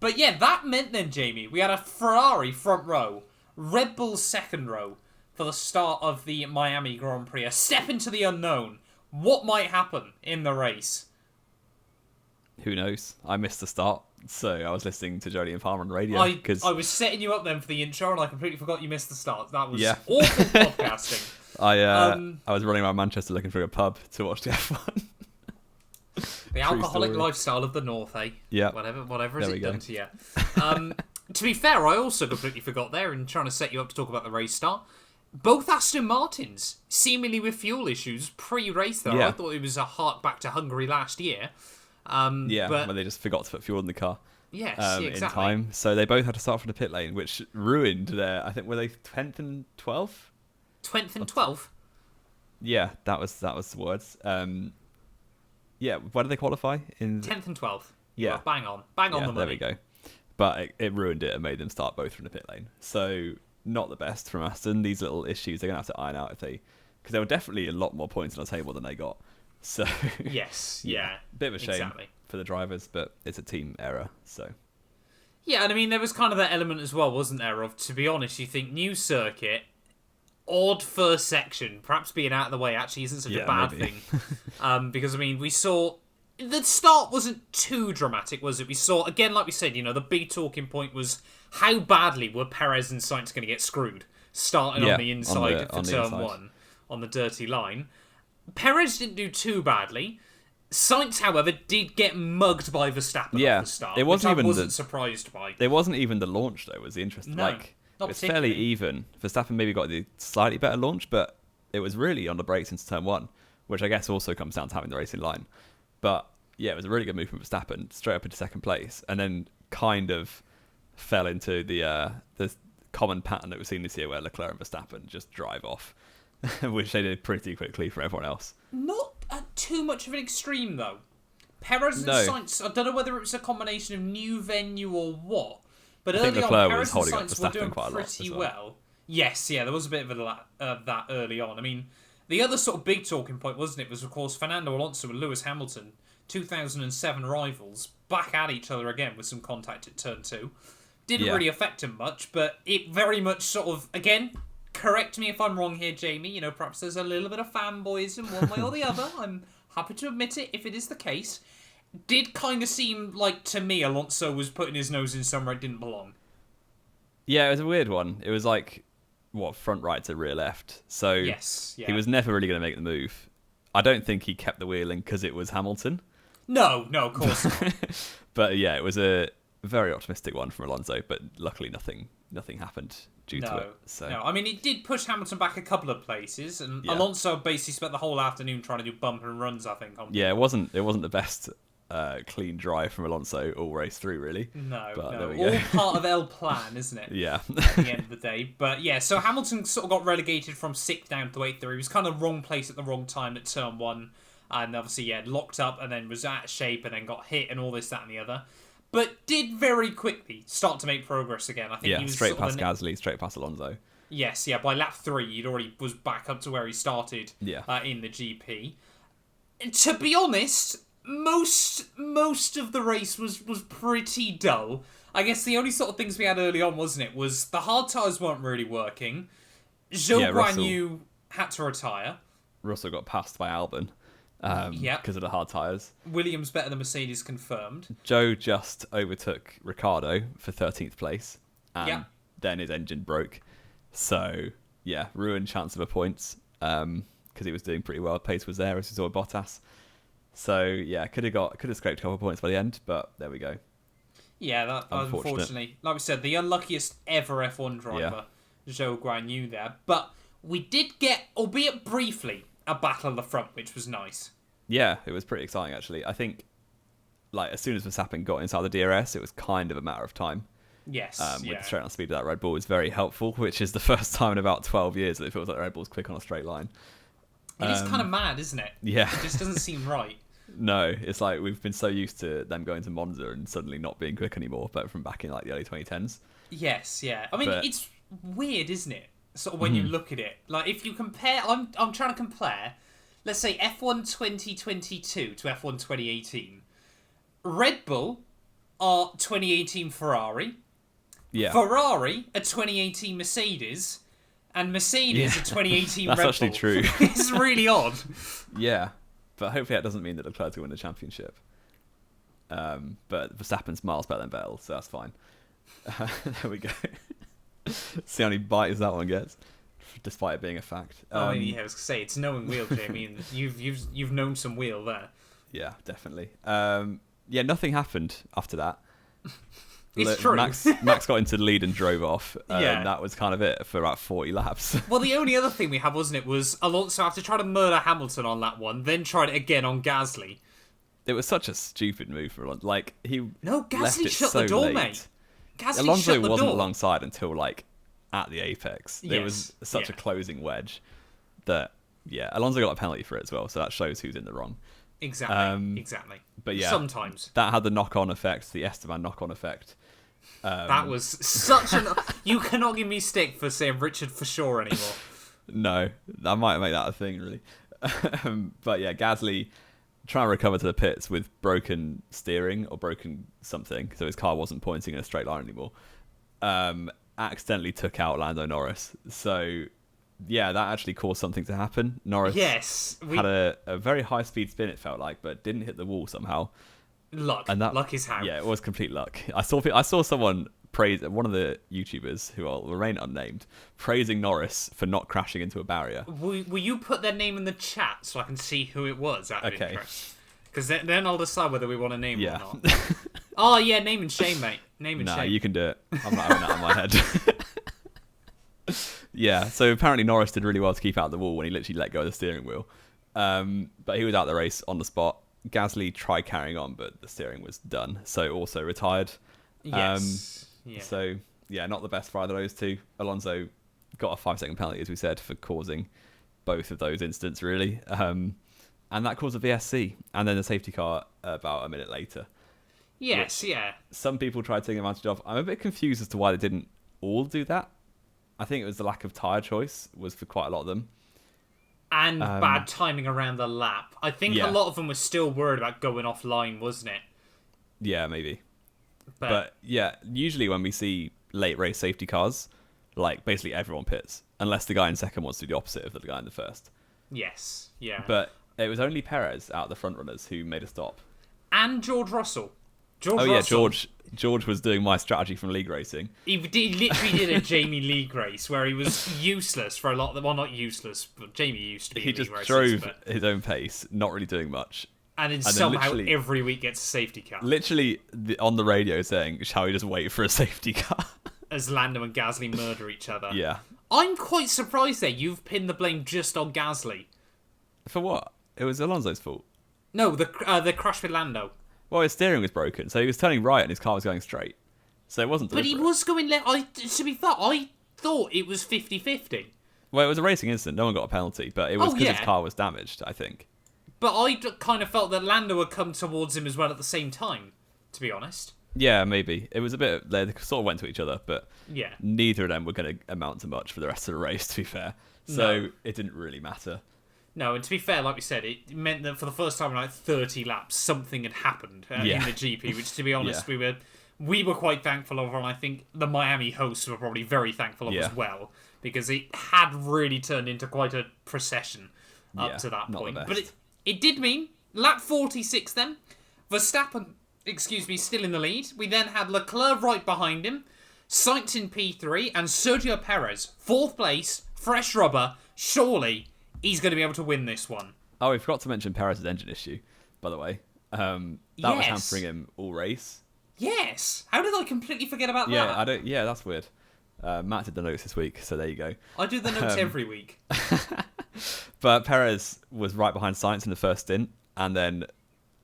[SPEAKER 1] But yeah, that meant then, Jamie, we had a Ferrari front row, Red Bull second row for the start of the Miami Grand Prix. A step into the unknown. What might happen in the race?
[SPEAKER 2] Who knows? I missed the start, so I was listening to Jodie and Palmer on the radio.
[SPEAKER 1] I was setting you up then for the intro, and I completely forgot you missed the start. That was
[SPEAKER 2] Yeah.
[SPEAKER 1] awful podcasting.
[SPEAKER 2] I was running around Manchester looking for a pub to watch the F1.
[SPEAKER 1] The alcoholic
[SPEAKER 2] story.
[SPEAKER 1] lifestyle of the North, eh?
[SPEAKER 2] Yeah.
[SPEAKER 1] Whatever
[SPEAKER 2] There
[SPEAKER 1] has
[SPEAKER 2] we
[SPEAKER 1] it
[SPEAKER 2] go.
[SPEAKER 1] done to you? To be fair, I also completely forgot there in trying to set you up to talk about the race start. Both Aston Martins, seemingly with fuel issues pre-race though.
[SPEAKER 2] Yeah.
[SPEAKER 1] I thought it was a hark back to Hungary last year.
[SPEAKER 2] But
[SPEAKER 1] but
[SPEAKER 2] they just forgot to put fuel in the car
[SPEAKER 1] yes,
[SPEAKER 2] in
[SPEAKER 1] exactly.
[SPEAKER 2] time. So they both had to start from the pit lane, which ruined their, I think, were they 10th and 12th?
[SPEAKER 1] 10th and 12th.
[SPEAKER 2] Yeah, that was the words. Yeah, where did they qualify? In
[SPEAKER 1] 10th and 12th.
[SPEAKER 2] Yeah.
[SPEAKER 1] Bang on the money.
[SPEAKER 2] there we go. But it ruined it and made them start both from the pit lane. So not the best from Aston. These little issues they're gonna have to iron out because there were definitely a lot more points on the table than they got. So
[SPEAKER 1] Yes, yeah.
[SPEAKER 2] bit of a shame
[SPEAKER 1] Exactly.
[SPEAKER 2] for the drivers, but it's a team error. So
[SPEAKER 1] Yeah, and there was kind of that element as well, wasn't there, of, to be honest, you think new circuit, odd first section, perhaps being out of the way actually isn't such a bad
[SPEAKER 2] maybe.
[SPEAKER 1] thing. Because, we saw... The start wasn't too dramatic, was it? We saw, again, like we said, the big talking point was how badly were Perez and Sainz going to get screwed, starting on the inside for turn one, on the dirty line. Perez didn't do too badly. Sainz, however, did get mugged by Verstappen off the start,
[SPEAKER 2] it wasn't
[SPEAKER 1] which I
[SPEAKER 2] even
[SPEAKER 1] wasn't surprised by.
[SPEAKER 2] There wasn't even the launch though. Was the interesting?
[SPEAKER 1] No,
[SPEAKER 2] it
[SPEAKER 1] not
[SPEAKER 2] was fairly
[SPEAKER 1] particularly.
[SPEAKER 2] even. Verstappen maybe got the slightly better launch, but it was really on the brakes into turn one, which I guess also comes down to having the racing line. But yeah, it was a really good move from Verstappen, straight up into second place, and then kind of fell into the common pattern that we've seen this year, where Leclerc and Verstappen just drive off, which they did pretty quickly for everyone else.
[SPEAKER 1] Not at too much of an extreme, though. Perez and Sainz, I don't know whether it was a combination of new venue or what, but early on, Perez and Sainz were doing pretty well. Yes, yeah, there was a bit of that early on. I mean, the other sort of big talking point, wasn't it, was, of course, Fernando Alonso and Lewis Hamilton, 2007 rivals, back at each other again with some contact at turn 2. Didn't really affect him much, but it very much sort of, again, correct me if I'm wrong here, Jamie, you know, perhaps there's a little bit of fanboyism one way or the other. I'm happy to admit it if it is the case. Did kind of seem like, to me, Alonso was putting his nose in somewhere it didn't belong.
[SPEAKER 2] Yeah, it was a weird one. It was like, front right to rear left. So he was never really going to make the move. I don't think he kept the wheeling because it was Hamilton.
[SPEAKER 1] No, of course not.
[SPEAKER 2] But yeah, it was a very optimistic one from Alonso, but luckily nothing happened due to it. So.
[SPEAKER 1] No, I mean, it did push Hamilton back a couple of places, and Alonso basically spent the whole afternoon trying to do bump and runs, I think.
[SPEAKER 2] Yeah, it wasn't the best clean drive from Alonso all race through, really.
[SPEAKER 1] No,
[SPEAKER 2] but
[SPEAKER 1] all part of El Plan, isn't it?
[SPEAKER 2] Yeah.
[SPEAKER 1] At the end of the day. But yeah, so Hamilton sort of got relegated from 6th down to 8th there. He was kind of wrong place at the wrong time at turn 1. And obviously, locked up and then was out of shape and then got hit and all this, that and the other. But did very quickly start to make progress again. I think he was
[SPEAKER 2] straight past Gasly, straight past Alonso.
[SPEAKER 1] Yes, by lap 3, he'd already was back up to where he started in the GP. To be honest, most of the race was pretty dull. I guess the only sort of things we had early on, wasn't it, was the hard tyres weren't really working. Zhou Guan Yu had to retire.
[SPEAKER 2] Russell got passed by Albon. Because of the hard tyres.
[SPEAKER 1] Williams better than Mercedes confirmed.
[SPEAKER 2] Joe just overtook Ricciardo for 13th place, and then his engine broke. So, ruined chance of a points, because he was doing pretty well. Pace was there, as we saw with Bottas. So, could have scraped a couple of points by the end, but there we go.
[SPEAKER 1] Yeah, that unfortunately, like we said, the unluckiest ever F1 driver, Zhou Guan Yu there. But we did get, albeit briefly, a battle at the front, which was nice.
[SPEAKER 2] Yeah, it was pretty exciting, actually. I think, as soon as Verstappen got inside the DRS, it was kind of a matter of time.
[SPEAKER 1] Yes,
[SPEAKER 2] with the straight on speed of that Red Bull was very helpful, which is the first time in about 12 years that it feels like Red Bull's quick on a straight line.
[SPEAKER 1] It is kind of mad, isn't it?
[SPEAKER 2] Yeah.
[SPEAKER 1] It just doesn't seem right.
[SPEAKER 2] No, it's like we've been so used to them going to Monza and suddenly not being quick anymore, but from back in the early 2010s.
[SPEAKER 1] Yes, I mean, it's weird, isn't it? Sort of when you look at it. Like, if you compare... I'm trying to compare, let's say, F1 2022 to F1 2018. Red Bull are 2018 Ferrari.
[SPEAKER 2] Yeah.
[SPEAKER 1] Ferrari are 2018 Mercedes. And Mercedes are 2018 Red Bull.
[SPEAKER 2] That's actually true.
[SPEAKER 1] It's really odd.
[SPEAKER 2] Yeah. But hopefully that doesn't mean that Leclerc's going to win the championship. But Verstappen's miles better than Vettel, so that's fine. There we go. See how many bites that one gets, despite it being a fact.
[SPEAKER 1] I was going to say, it's knowing wheel, Jamie, and you've known some wheel there.
[SPEAKER 2] Yeah, definitely. Nothing happened after that.
[SPEAKER 1] It's true.
[SPEAKER 2] Max got into the lead and drove off. And that was kind of it for about 40 laps.
[SPEAKER 1] Well, the only other thing we had, wasn't it, was Alonso after trying to murder Hamilton on that one, then tried it again on Gasly.
[SPEAKER 2] It was such a stupid move for Alonso.
[SPEAKER 1] Gasly shut the door, mate. Gasly
[SPEAKER 2] Alonso
[SPEAKER 1] shut the
[SPEAKER 2] wasn't
[SPEAKER 1] door.
[SPEAKER 2] alongside until at the apex. There was such a closing wedge that Alonso got a penalty for it as well. So that shows who's in the wrong.
[SPEAKER 1] Exactly.
[SPEAKER 2] But
[SPEAKER 1] sometimes
[SPEAKER 2] that had the knock-on effect, the Esteban knock-on effect.
[SPEAKER 1] That was such an. You cannot give me stick for saying Richard for sure anymore.
[SPEAKER 2] No, I might make that a thing, really. But Gasly trying to recover to the pits with broken steering or broken something, so his car wasn't pointing in a straight line anymore. Accidentally took out Lando Norris. So that actually caused something to happen. Norris had a very high speed spin, it felt like, but didn't hit the wall somehow.
[SPEAKER 1] Luck is how.
[SPEAKER 2] Yeah, it was complete luck. I saw someone praise one of the YouTubers who will remain unnamed praising Norris for not crashing into a barrier.
[SPEAKER 1] Will you put their name in the chat so I can see who it was? Okay. Because then I'll decide whether we want to name or not. Oh yeah, name and shame, mate. Name and shame.
[SPEAKER 2] Nah, you can do it. I'm not having that on my head. So apparently Norris did really well to keep out the wall when he literally let go of the steering wheel. But he was out the race on the spot. Gasly tried carrying on, but the steering was done, so also retired.
[SPEAKER 1] Yes.
[SPEAKER 2] So, yeah, not the best for either of those two. Alonso got a 5-second penalty, as we said, for causing both of those incidents, really. And that caused a VSC. And then the safety car about a minute later.
[SPEAKER 1] Yes,
[SPEAKER 2] Some people tried taking advantage of. I'm a bit confused as to why they didn't all do that. I think it was the lack of tyre choice was for quite a lot of them.
[SPEAKER 1] And bad timing around the lap. I think a lot of them were still worried about going offline, wasn't it?
[SPEAKER 2] Yeah, maybe. But yeah, usually when we see late race safety cars, like basically everyone pits, unless the guy in second wants to do the opposite of the guy in the first.
[SPEAKER 1] Yes, yeah.
[SPEAKER 2] But it was only Perez out of the front runners who made a stop.
[SPEAKER 1] And George Russell.
[SPEAKER 2] George was doing my strategy from league racing.
[SPEAKER 1] He literally did a Jamie league race where he was useless for a lot of them. Well, not useless, but Jamie used to be.
[SPEAKER 2] He just drove his own pace, not really doing much.
[SPEAKER 1] And then somehow every week gets a safety car.
[SPEAKER 2] Literally on the radio saying, shall we just wait for a safety car?
[SPEAKER 1] As Lando and Gasly murder each other.
[SPEAKER 2] Yeah.
[SPEAKER 1] I'm quite surprised that you've pinned the blame just on Gasly.
[SPEAKER 2] For what? It was Alonso's fault.
[SPEAKER 1] No, the crash with Lando.
[SPEAKER 2] Well, his steering was broken, so he was turning right and his car was going straight. So it wasn't deliberate.
[SPEAKER 1] But he was going left. To be fair, I thought it was 50-50.
[SPEAKER 2] Well, it was a racing incident. No one got a penalty, but it was because his car was damaged, I think.
[SPEAKER 1] But I kind of felt that Lando had come towards him as well at the same time, to be honest.
[SPEAKER 2] Yeah, maybe. It was a bit... They sort of went to each other, but
[SPEAKER 1] yeah,
[SPEAKER 2] neither of them were going to amount to much for the rest of the race, to be fair. So it didn't really matter.
[SPEAKER 1] No, and to be fair, like we said, it meant that for the first time in like 30 laps, something had happened in the GP, which, to be honest, we were quite thankful of, and I think the Miami hosts were probably very thankful of as well, because it had really turned into quite a procession up to that point. But it did mean lap 46 then, Verstappen, still in the lead. We then had Leclerc right behind him, Sainz in P3, and Sergio Perez, 4th place, fresh rubber. Surely he's going to be able to win this one.
[SPEAKER 2] Oh, we forgot to mention Perez's engine issue, by the way. That was hampering him all race.
[SPEAKER 1] Yes. How did I completely forget about that?
[SPEAKER 2] Yeah, that's weird. Matt did the notes this week, so there you go.
[SPEAKER 1] I do the notes every week.
[SPEAKER 2] But Perez was right behind Sainz in the first stint, and then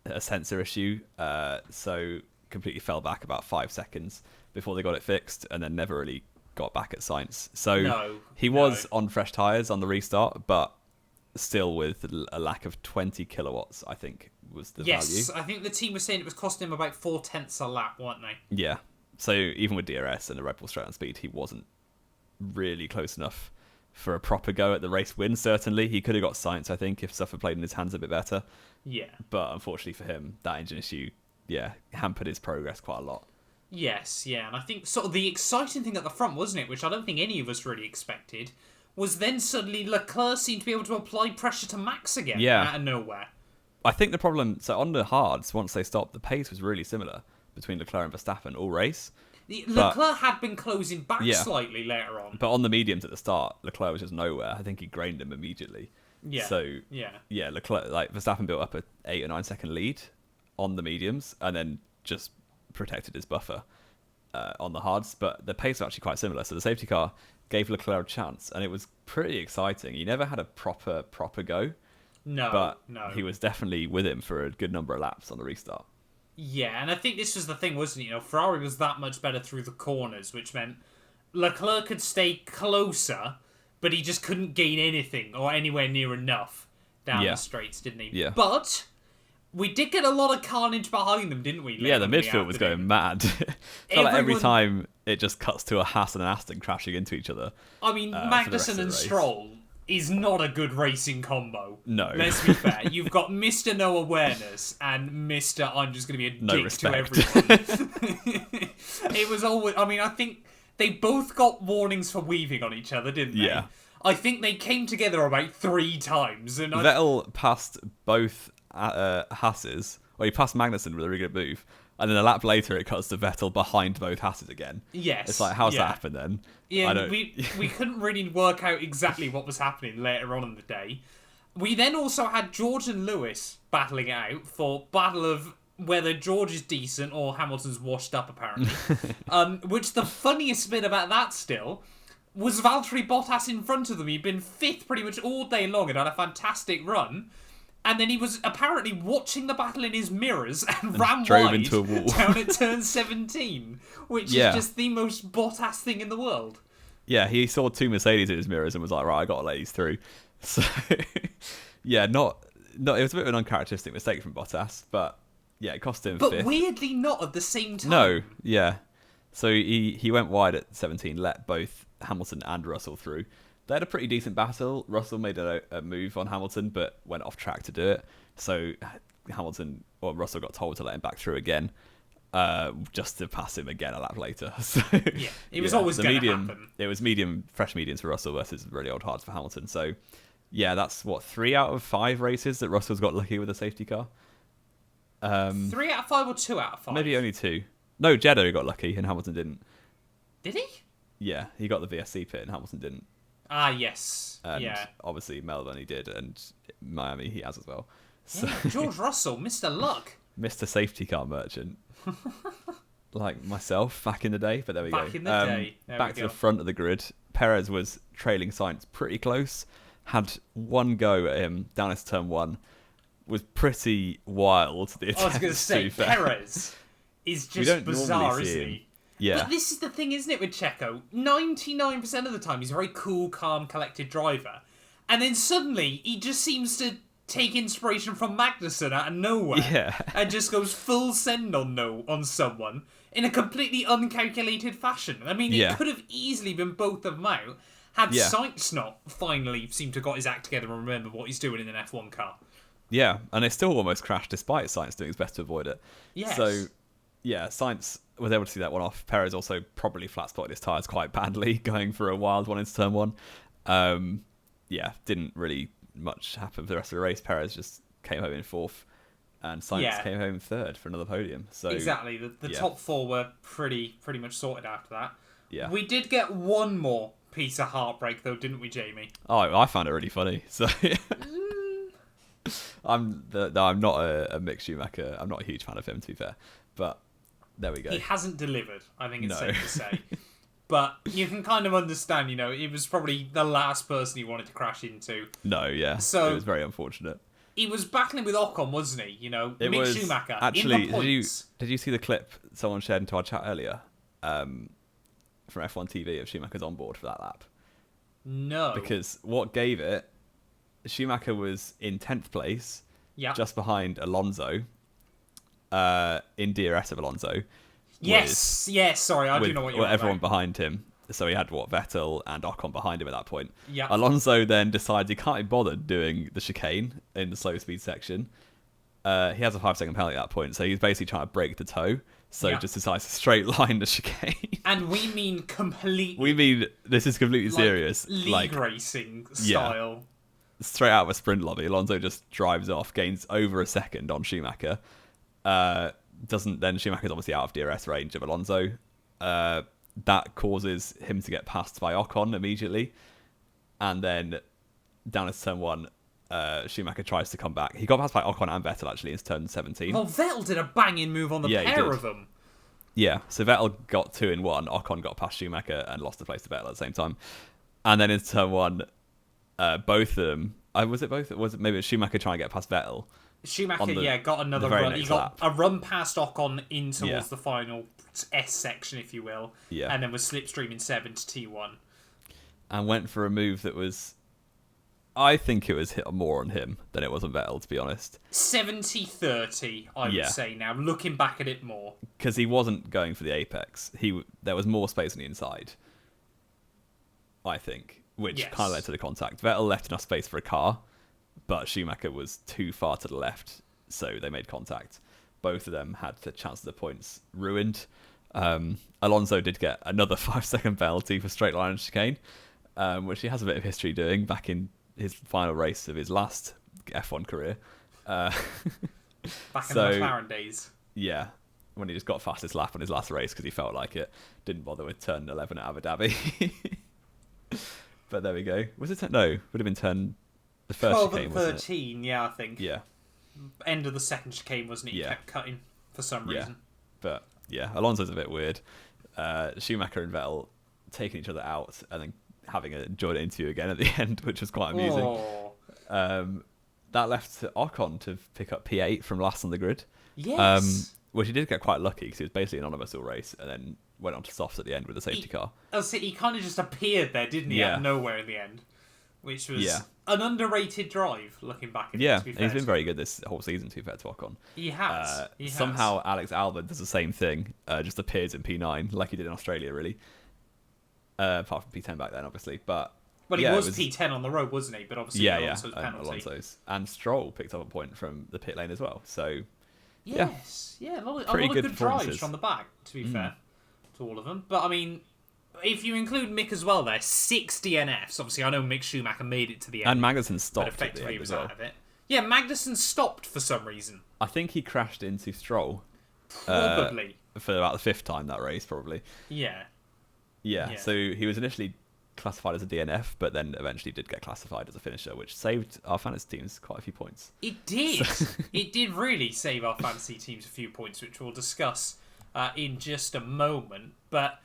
[SPEAKER 2] a sensor issue, so completely fell back about 5 seconds before they got it fixed, and then never really got back at Sainz. So he was on fresh tyres on the restart, but still with a lack of 20 kilowatts, I think, was the value.
[SPEAKER 1] Yes, I think the team was saying it was costing him about 0.4 a lap, weren't they?
[SPEAKER 2] Yeah. So even with DRS and the Red Bull straight on speed, he wasn't really close enough for a proper go at the race win, certainly. He could have got Sainz, I think, if stuff had played in his hands a bit better.
[SPEAKER 1] Yeah.
[SPEAKER 2] But unfortunately for him, that engine issue, hampered his progress quite a lot.
[SPEAKER 1] Yes, yeah, and I think sort of the exciting thing at the front, wasn't it, which I don't think any of us really expected, was then suddenly Leclerc seemed to be able to apply pressure to Max again out of nowhere.
[SPEAKER 2] I think the problem, so on the hards, once they stopped, the pace was really similar between Leclerc and Verstappen all race.
[SPEAKER 1] Leclerc had been closing back slightly later on.
[SPEAKER 2] But on the mediums at the start, Leclerc was just nowhere. I think he grained him immediately.
[SPEAKER 1] Yeah.
[SPEAKER 2] So, Leclerc, Verstappen built up a 8 or 9 second lead on the mediums and then just protected his buffer on the hards. But the pace was actually quite similar. So the safety car gave Leclerc a chance, and it was pretty exciting. He never had a proper go. No. He was definitely with him for a good number of laps on the restart.
[SPEAKER 1] Yeah, and I think this was the thing, wasn't it? Ferrari was that much better through the corners, which meant Leclerc could stay closer, but he just couldn't gain anything or anywhere near enough down the straights, didn't he?
[SPEAKER 2] Yeah.
[SPEAKER 1] But we did get a lot of carnage behind them, didn't we?
[SPEAKER 2] Yeah, the midfield was going mad. Felt like every time it just cuts to a Haas and an Aston crashing into each other.
[SPEAKER 1] I mean, Magnussen and Stroll is not a good racing combo.
[SPEAKER 2] No.
[SPEAKER 1] Let's be fair. You've got Mr. No Awareness and Mr. I'm just going to be a dick
[SPEAKER 2] respect.
[SPEAKER 1] to everyone. It was always... I mean, I think they both got warnings for weaving on each other, didn't they?
[SPEAKER 2] Yeah.
[SPEAKER 1] I think they came together about 3 times. And
[SPEAKER 2] Vettel passed both Haas's, or he passed Magnussen with a really good move, and then a lap later it cuts to Vettel behind both Haas's again.
[SPEAKER 1] Yes.
[SPEAKER 2] It's like, how's that happen then?
[SPEAKER 1] Yeah, we couldn't really work out exactly what was happening later on in the day. We then also had George and Lewis battling it out for battle of whether George is decent or Hamilton's washed up, apparently. Which the funniest bit about that still was Valtteri Bottas in front of them. He'd been 5th pretty much all day long and had a fantastic run. And then he was apparently watching the battle in his mirrors and ran
[SPEAKER 2] drove
[SPEAKER 1] wide
[SPEAKER 2] into a wall.
[SPEAKER 1] down at turn 17, which is just the most Bottas thing in the world.
[SPEAKER 2] Yeah, he saw 2 Mercedes in his mirrors and was like, right, I got to let these through. So, yeah, not it was a bit of an uncharacteristic mistake from Bottas, but yeah, it cost him
[SPEAKER 1] But
[SPEAKER 2] 5th.
[SPEAKER 1] weirdly not at the same time.
[SPEAKER 2] No, yeah. So he went wide at 17, let both Hamilton and Russell through. They had a pretty decent battle. Russell made a move on Hamilton, but went off track to do it. So Russell got told to let him back through again, just to pass him again a lap later. So,
[SPEAKER 1] yeah, it was always going to happen.
[SPEAKER 2] It was fresh mediums for Russell versus really old hards for Hamilton. So, yeah, that's 3 out of 5 races that Russell's got lucky with a safety car.
[SPEAKER 1] 3 out of 5 or 2 out of 5?
[SPEAKER 2] Maybe only 2. No, Jeddah got lucky and Hamilton didn't.
[SPEAKER 1] Did he?
[SPEAKER 2] Yeah, he got the VSC pit and Hamilton didn't.
[SPEAKER 1] Ah, yes.
[SPEAKER 2] And
[SPEAKER 1] yeah.
[SPEAKER 2] obviously Melbourne he did, and Miami he has as well. So,
[SPEAKER 1] yeah, George Russell, Mr. Luck.
[SPEAKER 2] Mr. Safety Car Merchant. Like myself back in the day, but there we go.
[SPEAKER 1] Back in the day.
[SPEAKER 2] Back to the front of the grid. Perez was trailing Sainz pretty close. Had one go at him down his turn 1. Was pretty wild.
[SPEAKER 1] I was going to say, Perez is just bizarre, isn't he?
[SPEAKER 2] Yeah.
[SPEAKER 1] But this is the thing, isn't it, with Checo? 99% of the time, he's a very cool, calm, collected driver. And then suddenly, he just seems to take inspiration from Magnussen out of nowhere.
[SPEAKER 2] Yeah.
[SPEAKER 1] And just goes full send on someone in a completely uncalculated fashion. I mean, it could have easily been both of them out had Sainz not finally seemed to have got his act together and remember what he's doing in an F1 car.
[SPEAKER 2] Yeah, and they still almost crashed despite Sainz doing his best to avoid it.
[SPEAKER 1] Yes.
[SPEAKER 2] So, yeah, Sainz was able to see that one off. Perez also probably flat-spotted his tyres quite badly, going for a wild one into turn 1. Yeah, didn't really much happen for the rest of the race. Perez just came home in 4th, and Sainz came home 3rd for another podium. So
[SPEAKER 1] exactly, the top 4 were pretty much sorted after that.
[SPEAKER 2] Yeah,
[SPEAKER 1] we did get one more piece of heartbreak though, didn't we, Jamie?
[SPEAKER 2] Oh, I found it really funny. So I'm not a Mick Schumacher. I'm not a huge fan of him, to be fair, but there we go.
[SPEAKER 1] He hasn't delivered, I think it's safe to say. But you can kind of understand, he was probably the last person he wanted to crash into.
[SPEAKER 2] No, yeah. So it was very unfortunate.
[SPEAKER 1] He was battling with Ocon, wasn't he? Mick Schumacher.
[SPEAKER 2] Actually,
[SPEAKER 1] in the points.
[SPEAKER 2] did you see the clip someone shared into our chat earlier from F1 TV of Schumacher's on board for that lap?
[SPEAKER 1] No.
[SPEAKER 2] Because what gave it, Schumacher was in 10th place, just behind Alonso, in DRS of Alonso.
[SPEAKER 1] Yes, sorry, I do know what you're
[SPEAKER 2] everyone behind him. So he had, Vettel and Ocon behind him at that point.
[SPEAKER 1] Yeah.
[SPEAKER 2] Alonso then decides he can't be bothered doing the chicane in the slow speed section. He has a 5-second penalty at that point, so he's basically trying to break the toe. So he just decides to straight line the chicane.
[SPEAKER 1] And we mean completely...
[SPEAKER 2] We mean, this is completely serious.
[SPEAKER 1] League racing style.
[SPEAKER 2] Yeah. Straight out of a sprint lobby, Alonso just drives off, gains over a second on Schumacher. Then Schumacher's obviously out of DRS range of Alonso. That causes him to get passed by Ocon immediately. And then down into turn 1, Schumacher tries to come back. He got passed by Ocon and Vettel actually in turn 17.
[SPEAKER 1] Well, Vettel did a banging move on the pair of them.
[SPEAKER 2] Yeah, so Vettel got 2 in 1. Ocon got past Schumacher and lost the place to Vettel at the same time. And then in turn 1, both of them... was it both? Maybe it was Schumacher trying to get past Vettel?
[SPEAKER 1] Schumacher, got another run. He got a run past Ocon in towards the final S section, if you will. Yeah. And then was slipstreaming 7 to T1.
[SPEAKER 2] And went for a move that was... I think it was hit more on him than it was on Vettel, to be honest.
[SPEAKER 1] 70-30, I would say now, looking back at it more.
[SPEAKER 2] Because he wasn't going for the apex. There was more space on the inside, I think, which kind of led to the contact. Vettel left enough space for a car, but Schumacher was too far to the left, so they made contact. Both of them had the chance of the points ruined. Alonso did get another 5-second penalty for straight line and chicane, which he has a bit of history doing back in his final race of his last F1 career.
[SPEAKER 1] Back in the McLaren days.
[SPEAKER 2] Yeah, when he just got fastest lap on his last race because he felt like it. Didn't bother with turn 11 at Abu Dhabi. But there we go. Was it? No, would have been turn... The first
[SPEAKER 1] 12
[SPEAKER 2] chicane,
[SPEAKER 1] and
[SPEAKER 2] wasn't
[SPEAKER 1] 13, yeah, I think.
[SPEAKER 2] Yeah.
[SPEAKER 1] End of the second chicane, wasn't it? He kept cutting for some reason.
[SPEAKER 2] But, Alonso's a bit weird. Schumacher and Vettel taking each other out and then having a joint interview again at the end, which was quite amusing. that left Ocon to pick up P8 from last on the grid.
[SPEAKER 1] Yes.
[SPEAKER 2] Which he did get quite lucky because he was basically anonymous all race and then went on to softs at the end with a safety car.
[SPEAKER 1] He kind of just appeared there, didn't he, out of nowhere in the end? Which was an underrated drive, looking back at it, to be fair.
[SPEAKER 2] He's been very good this whole season, to be fair to Ocon.
[SPEAKER 1] He has.
[SPEAKER 2] Somehow Alex Albon does the same thing, just appears in P9, like he did in Australia, really. Apart from P10 back then, obviously. But
[SPEAKER 1] well, he was P10 on the road, wasn't he? But obviously Alonso's penalty.
[SPEAKER 2] Alonso's. And Stroll picked up a point from the pit lane as well. So,
[SPEAKER 1] yes. Yeah, a lot of good drives from the back, to be fair, to all of them. But, I mean, if you include Mick as well there, 6 DNFs. Obviously, I know Mick Schumacher made it to the end.
[SPEAKER 2] And Magnussen stopped
[SPEAKER 1] but effectively
[SPEAKER 2] at the end
[SPEAKER 1] he was
[SPEAKER 2] as well.
[SPEAKER 1] out of it. Yeah, Magnussen stopped for some reason.
[SPEAKER 2] I think he crashed into Stroll.
[SPEAKER 1] Probably.
[SPEAKER 2] For about the 5th time that race, probably.
[SPEAKER 1] Yeah,
[SPEAKER 2] so he was initially classified as a DNF, but then eventually did get classified as a finisher, which saved our fantasy teams quite a few points.
[SPEAKER 1] It did. It did really save our fantasy teams a few points, which we'll discuss in just a moment. But,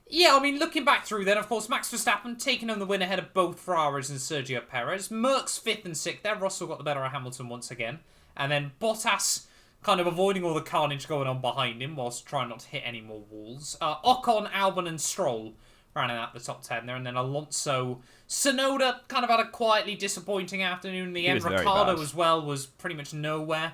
[SPEAKER 1] yeah, I mean, looking back through then, of course, Max Verstappen taking home the win ahead of both Ferraris and Sergio Perez. Merck's 5th and 6th there. Russell got the better of Hamilton once again. And then Bottas kind of avoiding all the carnage going on behind him whilst trying not to hit any more walls. Ocon, Albon and Stroll ran out the top 10 there. And then Alonso, Tsunoda kind of had a quietly disappointing afternoon in the end. Ricciardo as well was pretty much nowhere.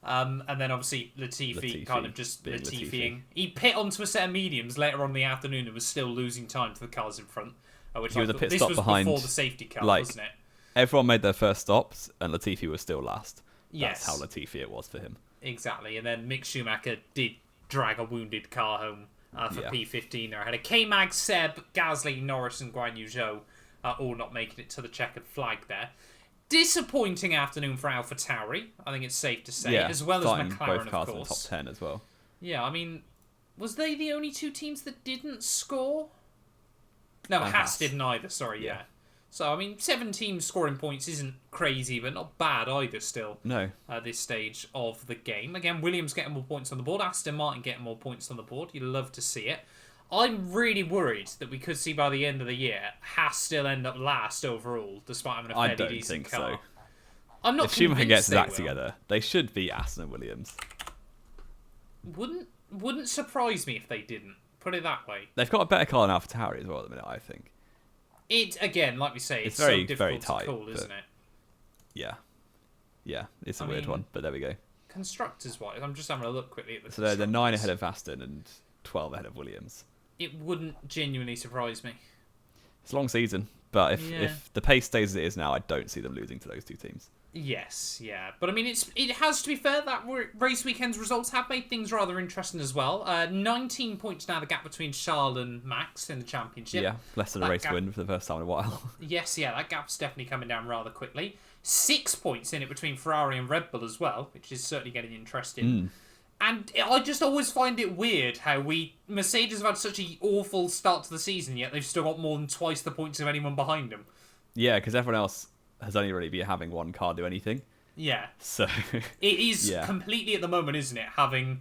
[SPEAKER 1] And then obviously Latifi kind of just Latifiing. He pit onto a set of mediums later on in the afternoon and was still losing time to the cars in front. Which
[SPEAKER 2] he was a pit
[SPEAKER 1] this
[SPEAKER 2] stop
[SPEAKER 1] was
[SPEAKER 2] behind,
[SPEAKER 1] before the safety car, wasn't it?
[SPEAKER 2] Everyone made their first stops and Latifi was still last.
[SPEAKER 1] Yes.
[SPEAKER 2] That's how Latifi it was for him.
[SPEAKER 1] Exactly, and then Mick Schumacher did drag a wounded car home for P15 there. I had a K-Mag, Seb, Gasly, Norris and Guan Yu Zhou all not making it to the checkered flag there. Disappointing afternoon for AlphaTauri, I think it's safe to say, as well as McLaren,
[SPEAKER 2] both cars
[SPEAKER 1] of course.
[SPEAKER 2] In the top 10 as well.
[SPEAKER 1] Yeah, I mean, was they the only two teams that didn't score? No, Haas didn't either, sorry, yeah. So, I mean, 7 teams scoring points isn't crazy, but not bad either still.
[SPEAKER 2] No.
[SPEAKER 1] At this stage of the game. Again, Williams getting more points on the board. Aston Martin getting more points on the board. You'd love to see it. I'm really worried that we could see by the end of the year, Haas still end up last overall, despite having a fairly decent car. I don't think so. I'm not
[SPEAKER 2] If Schumacher gets his act together, they should beat Aston and Williams.
[SPEAKER 1] Wouldn't surprise me if they didn't. Put it that way.
[SPEAKER 2] They've got a better car than AlphaTauri as well at the minute, I think.
[SPEAKER 1] It, again, like we say, it's
[SPEAKER 2] very,
[SPEAKER 1] so difficult
[SPEAKER 2] very tight,
[SPEAKER 1] to call, isn't it?
[SPEAKER 2] Yeah, it's a weird one, but there we go.
[SPEAKER 1] Constructors-wise, I'm just having a look quickly at the
[SPEAKER 2] So they're 9 ahead of Aston and 12 ahead of Williams.
[SPEAKER 1] It wouldn't genuinely surprise me.
[SPEAKER 2] It's a long season, but if the pace stays as it is now, I don't see them losing to those two teams.
[SPEAKER 1] Yes, yeah. But I mean, it has to be fair, that race weekend's results have made things rather interesting as well. 19 points now, the gap between Charles and Max in the championship.
[SPEAKER 2] Yeah, less than a race win for the first time in a while.
[SPEAKER 1] Yes, yeah, that gap's definitely coming down rather quickly. 6 points in it between Ferrari and Red Bull as well, which is certainly getting interesting. And I just always find it weird how Mercedes have had such an awful start to the season, yet they've still got more than twice the points of anyone behind them.
[SPEAKER 2] Yeah, because everyone else has only really been having one car do anything.
[SPEAKER 1] Yeah.
[SPEAKER 2] So
[SPEAKER 1] it is completely at the moment, isn't it? Having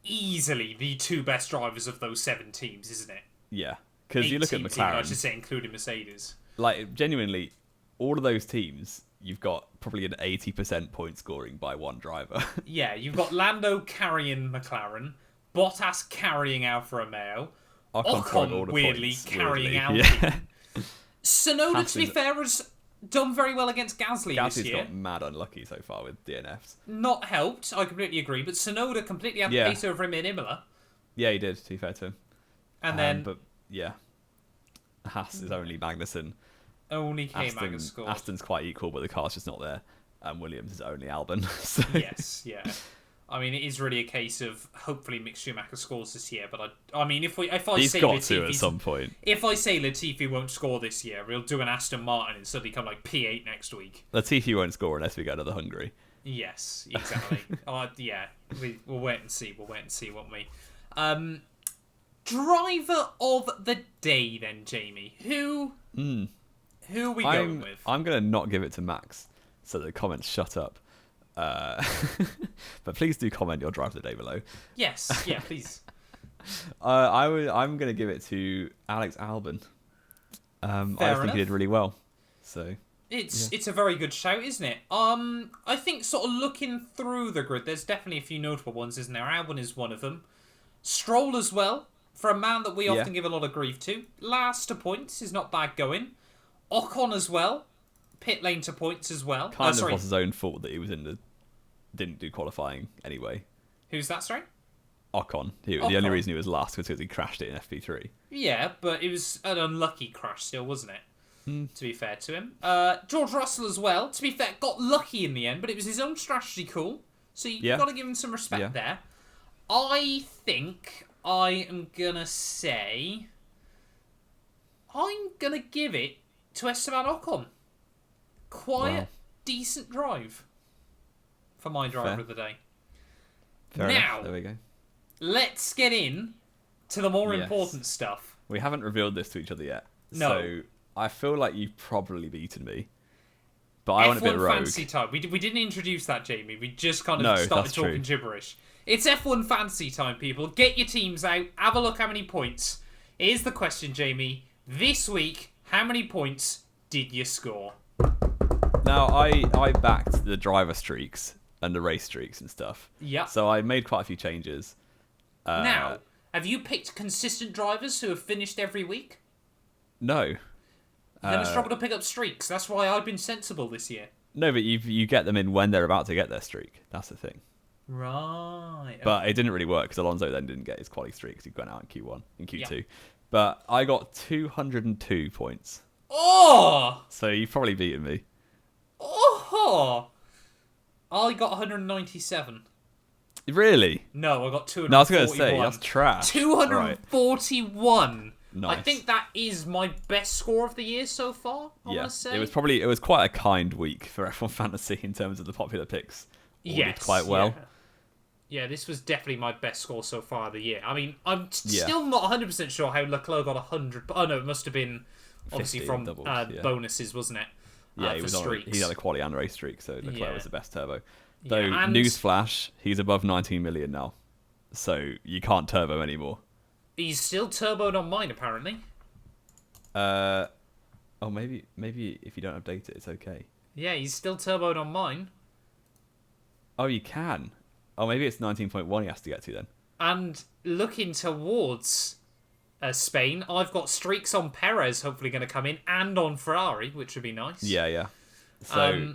[SPEAKER 1] easily the 2 best drivers of those 7 teams, isn't it?
[SPEAKER 2] Yeah. Because you look at McLaren.
[SPEAKER 1] I should say, including Mercedes.
[SPEAKER 2] Like, genuinely, all of those teams, you've got probably an 80% point scoring by one driver.
[SPEAKER 1] Yeah, you've got Lando carrying McLaren, Bottas carrying Alfa Romeo, Ocon weirdly carrying Alpine. Yeah. Tsunoda, to be fair, has done very well against Gasly this year.
[SPEAKER 2] Gasly's got mad unlucky so far with DNFs.
[SPEAKER 1] Not helped, I completely agree, but Tsunoda completely had the pace over him in Imola.
[SPEAKER 2] Yeah, he did, to be fair to him.
[SPEAKER 1] And then...
[SPEAKER 2] But, yeah. Haas is only Magnussen.
[SPEAKER 1] Only K-Mag scored.
[SPEAKER 2] Aston's quite equal, but the car's just not there. And Williams is only Albon. So.
[SPEAKER 1] Yes, yeah. I mean, it is really a case of hopefully Mick Schumacher scores this year. But I mean, if I
[SPEAKER 2] He's
[SPEAKER 1] say
[SPEAKER 2] got
[SPEAKER 1] Latifi,
[SPEAKER 2] to at some point.
[SPEAKER 1] If I say Latifi won't score this year, we'll do an Aston Martin and suddenly come like P8 next week.
[SPEAKER 2] Latifi won't score unless we go to the Hungary.
[SPEAKER 1] Yes, exactly. Yeah, we'll wait and see. We'll wait and see, won't we? Driver of the day, then, Jamie. Who are we going with?
[SPEAKER 2] I'm going to not give it to Max, so the comments shut up. But please do comment your drive of the day below.
[SPEAKER 1] Yes, yeah, please.
[SPEAKER 2] I'm going to give it to Alex Albon. I think he did really well. So
[SPEAKER 1] It's a very good shout, isn't it? I think sort of looking through the grid, there's definitely a few notable ones, isn't there? Albon is one of them. Stroll as well, for a man that we often give a lot of grief to. Last to points is not bad going. Ocon as well, pit lane to points as well.
[SPEAKER 2] Kind of was his own fault that he was didn't do qualifying anyway.
[SPEAKER 1] Who's that, sorry?
[SPEAKER 2] Ocon. The only reason he was last was because he crashed it in FP3.
[SPEAKER 1] Yeah, but it was an unlucky crash still, wasn't it? To be fair to him. George Russell as well, to be fair, got lucky in the end, but it was his own strategy call. So you've got to give him some respect there. I think I am going to say... I'm going to give it to Esteban Ocon. Quiet, decent drive for my driver of the day.
[SPEAKER 2] Fair
[SPEAKER 1] now,
[SPEAKER 2] enough. There we go.
[SPEAKER 1] Let's get in to the more important stuff.
[SPEAKER 2] We haven't revealed this to each other yet.
[SPEAKER 1] No.
[SPEAKER 2] So I feel like you've probably beaten me. But I went a bit rogue.
[SPEAKER 1] F1 Fantasy Time. We didn't introduce that, Jamie. We just kind of started talking gibberish. It's F1 Fantasy Time, people. Get your teams out. Have a look how many points. Here's the question, Jamie. This week, how many points did you score?
[SPEAKER 2] Now, I backed the driver streaks and the race streaks and stuff.
[SPEAKER 1] Yeah.
[SPEAKER 2] So I made quite a few changes.
[SPEAKER 1] Now, have you picked consistent drivers who have finished every week?
[SPEAKER 2] No.
[SPEAKER 1] You're going to struggle to pick up streaks. That's why I've been sensible this year.
[SPEAKER 2] No, but you get them in when they're about to get their streak. That's the thing.
[SPEAKER 1] Right. Okay.
[SPEAKER 2] But it didn't really work because Alonso then didn't get his quality streak because he went out in Q1 and Q2.
[SPEAKER 1] Yeah.
[SPEAKER 2] But I got 202 points.
[SPEAKER 1] Oh!
[SPEAKER 2] So you've probably beaten me.
[SPEAKER 1] Oh! I got 197.
[SPEAKER 2] Really?
[SPEAKER 1] No, I got 241.
[SPEAKER 2] No, I was going to say, that's trash.
[SPEAKER 1] 241.
[SPEAKER 2] Right. Nice.
[SPEAKER 1] I think that is my best score of the year so far, I want to say.
[SPEAKER 2] It was quite a kind week for F1 Fantasy in terms of the popular picks. Did quite well.
[SPEAKER 1] Yeah, this was definitely my best score so far of the year. I mean, I'm still not 100% sure how Leclerc got 100. Oh, no, it must have been obviously from bonuses, wasn't it?
[SPEAKER 2] Yeah, he had a quality and race streak, so Leclerc was the best turbo. Though, newsflash, he's above 19 million now. So you can't turbo anymore.
[SPEAKER 1] He's still turboed on mine, apparently.
[SPEAKER 2] Maybe if you don't update it, it's okay.
[SPEAKER 1] Yeah, he's still turboed on mine.
[SPEAKER 2] Oh, you can. Oh, maybe it's 19.1 he has to get to then.
[SPEAKER 1] And looking towards Spain, I've got streaks on Perez hopefully going to come in, and on Ferrari, which would be nice.
[SPEAKER 2] Yeah. So,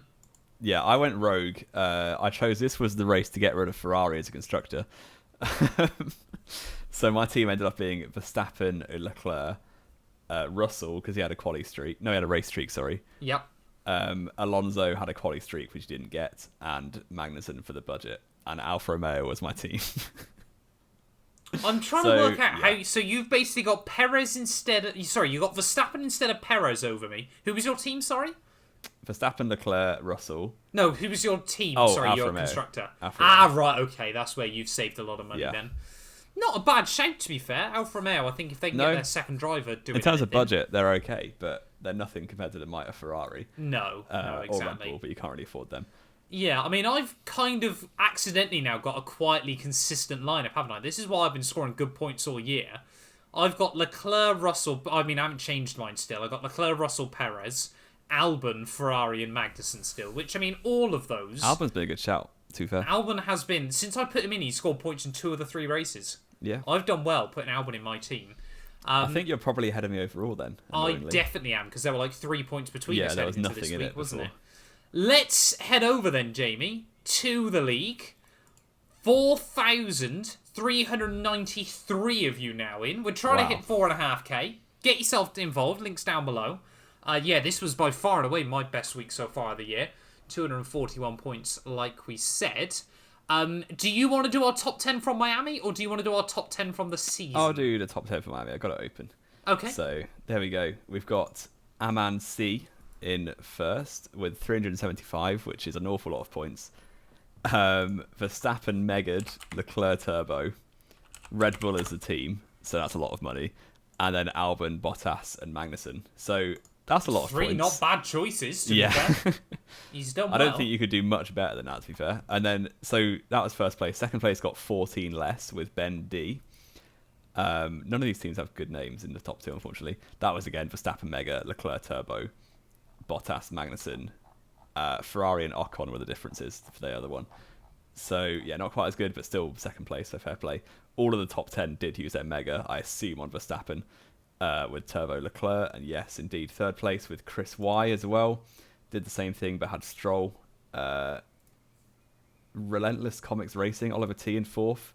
[SPEAKER 2] I went rogue. I chose this was the race to get rid of Ferrari as a constructor. So my team ended up being Verstappen, Leclerc, Russell, because he had a quality streak. No, he had a race streak, sorry.
[SPEAKER 1] Yep.
[SPEAKER 2] Alonso had a quality streak, which he didn't get, and Magnussen for the budget. And Alfa Romeo was my team.
[SPEAKER 1] I'm trying to work out how... So you've basically got Perez instead of... Sorry, you got Verstappen instead of Perez over me. Who was your team, sorry?
[SPEAKER 2] Verstappen, Leclerc, Russell.
[SPEAKER 1] No, who was your team?
[SPEAKER 2] Oh,
[SPEAKER 1] sorry,
[SPEAKER 2] Alfa
[SPEAKER 1] your
[SPEAKER 2] Romeo.
[SPEAKER 1] constructor.
[SPEAKER 2] Alfa
[SPEAKER 1] right, okay. That's where you've saved a lot of money then. Not a bad shout, to be fair. Alfa Romeo, I think if they can get their second driver doing
[SPEAKER 2] in terms of budget, they're okay, but they're nothing compared to the might of Ferrari.
[SPEAKER 1] No, exactly.
[SPEAKER 2] Or Red Bull, but you can't really afford them.
[SPEAKER 1] Yeah, I mean, I've kind of accidentally now got a quietly consistent lineup, haven't I? This is why I've been scoring good points all year. I've got Leclerc, Russell... I mean, I haven't changed mine still. I've got Leclerc, Russell, Perez, Albon, Ferrari, and Magnussen still, which, I mean, all of those...
[SPEAKER 2] Albon's been a good shout, to be fair.
[SPEAKER 1] Albon has been... Since I put him in, he's scored points in 2 of the 3 races.
[SPEAKER 2] Yeah.
[SPEAKER 1] I've done well putting Albon in my team.
[SPEAKER 2] I think you're probably ahead of me overall then.
[SPEAKER 1] Annoyingly. I dedefinitely am, because there were like 3 points between us heading into this week, wasn't it? Let's head over then, Jamie, to the league. 4,393 of you now in. We're trying to hit 4.5k. Get yourself involved. Links down below. This was by far and away my best week so far of the year. 241 points, like we said. Do you want to do our top 10 from Miami, or do you want to do our top 10 from the season?
[SPEAKER 2] I'll do the top 10 from Miami. I've got it open.
[SPEAKER 1] Okay.
[SPEAKER 2] So, there we go. We've got Aman C in first with 375, which is an awful lot of points. Verstappen, Megad, Leclerc Turbo, Red Bull is the team, so that's a lot of money, and then Albon, Bottas, and Magnussen. So that's a lot of points.
[SPEAKER 1] 3 not bad choices, to be fair. He's done well.
[SPEAKER 2] I don't think you could do much better than that, to be fair. And then, so that was first place. Second place got 14 less with Ben D. None of these teams have good names in the top 2, unfortunately. That was, again, Verstappen, Mega, Leclerc Turbo, Bottas, Magnussen, Ferrari and Ocon were the differences for the other one. So, yeah, not quite as good, but still second place, so fair play. All of the top 10 did use their mega, I assume, on Verstappen with Turbo Leclerc. And yes, indeed, third place with Chris Y as well. Did the same thing, but had Stroll. Relentless Comics Racing, Oliver T in fourth.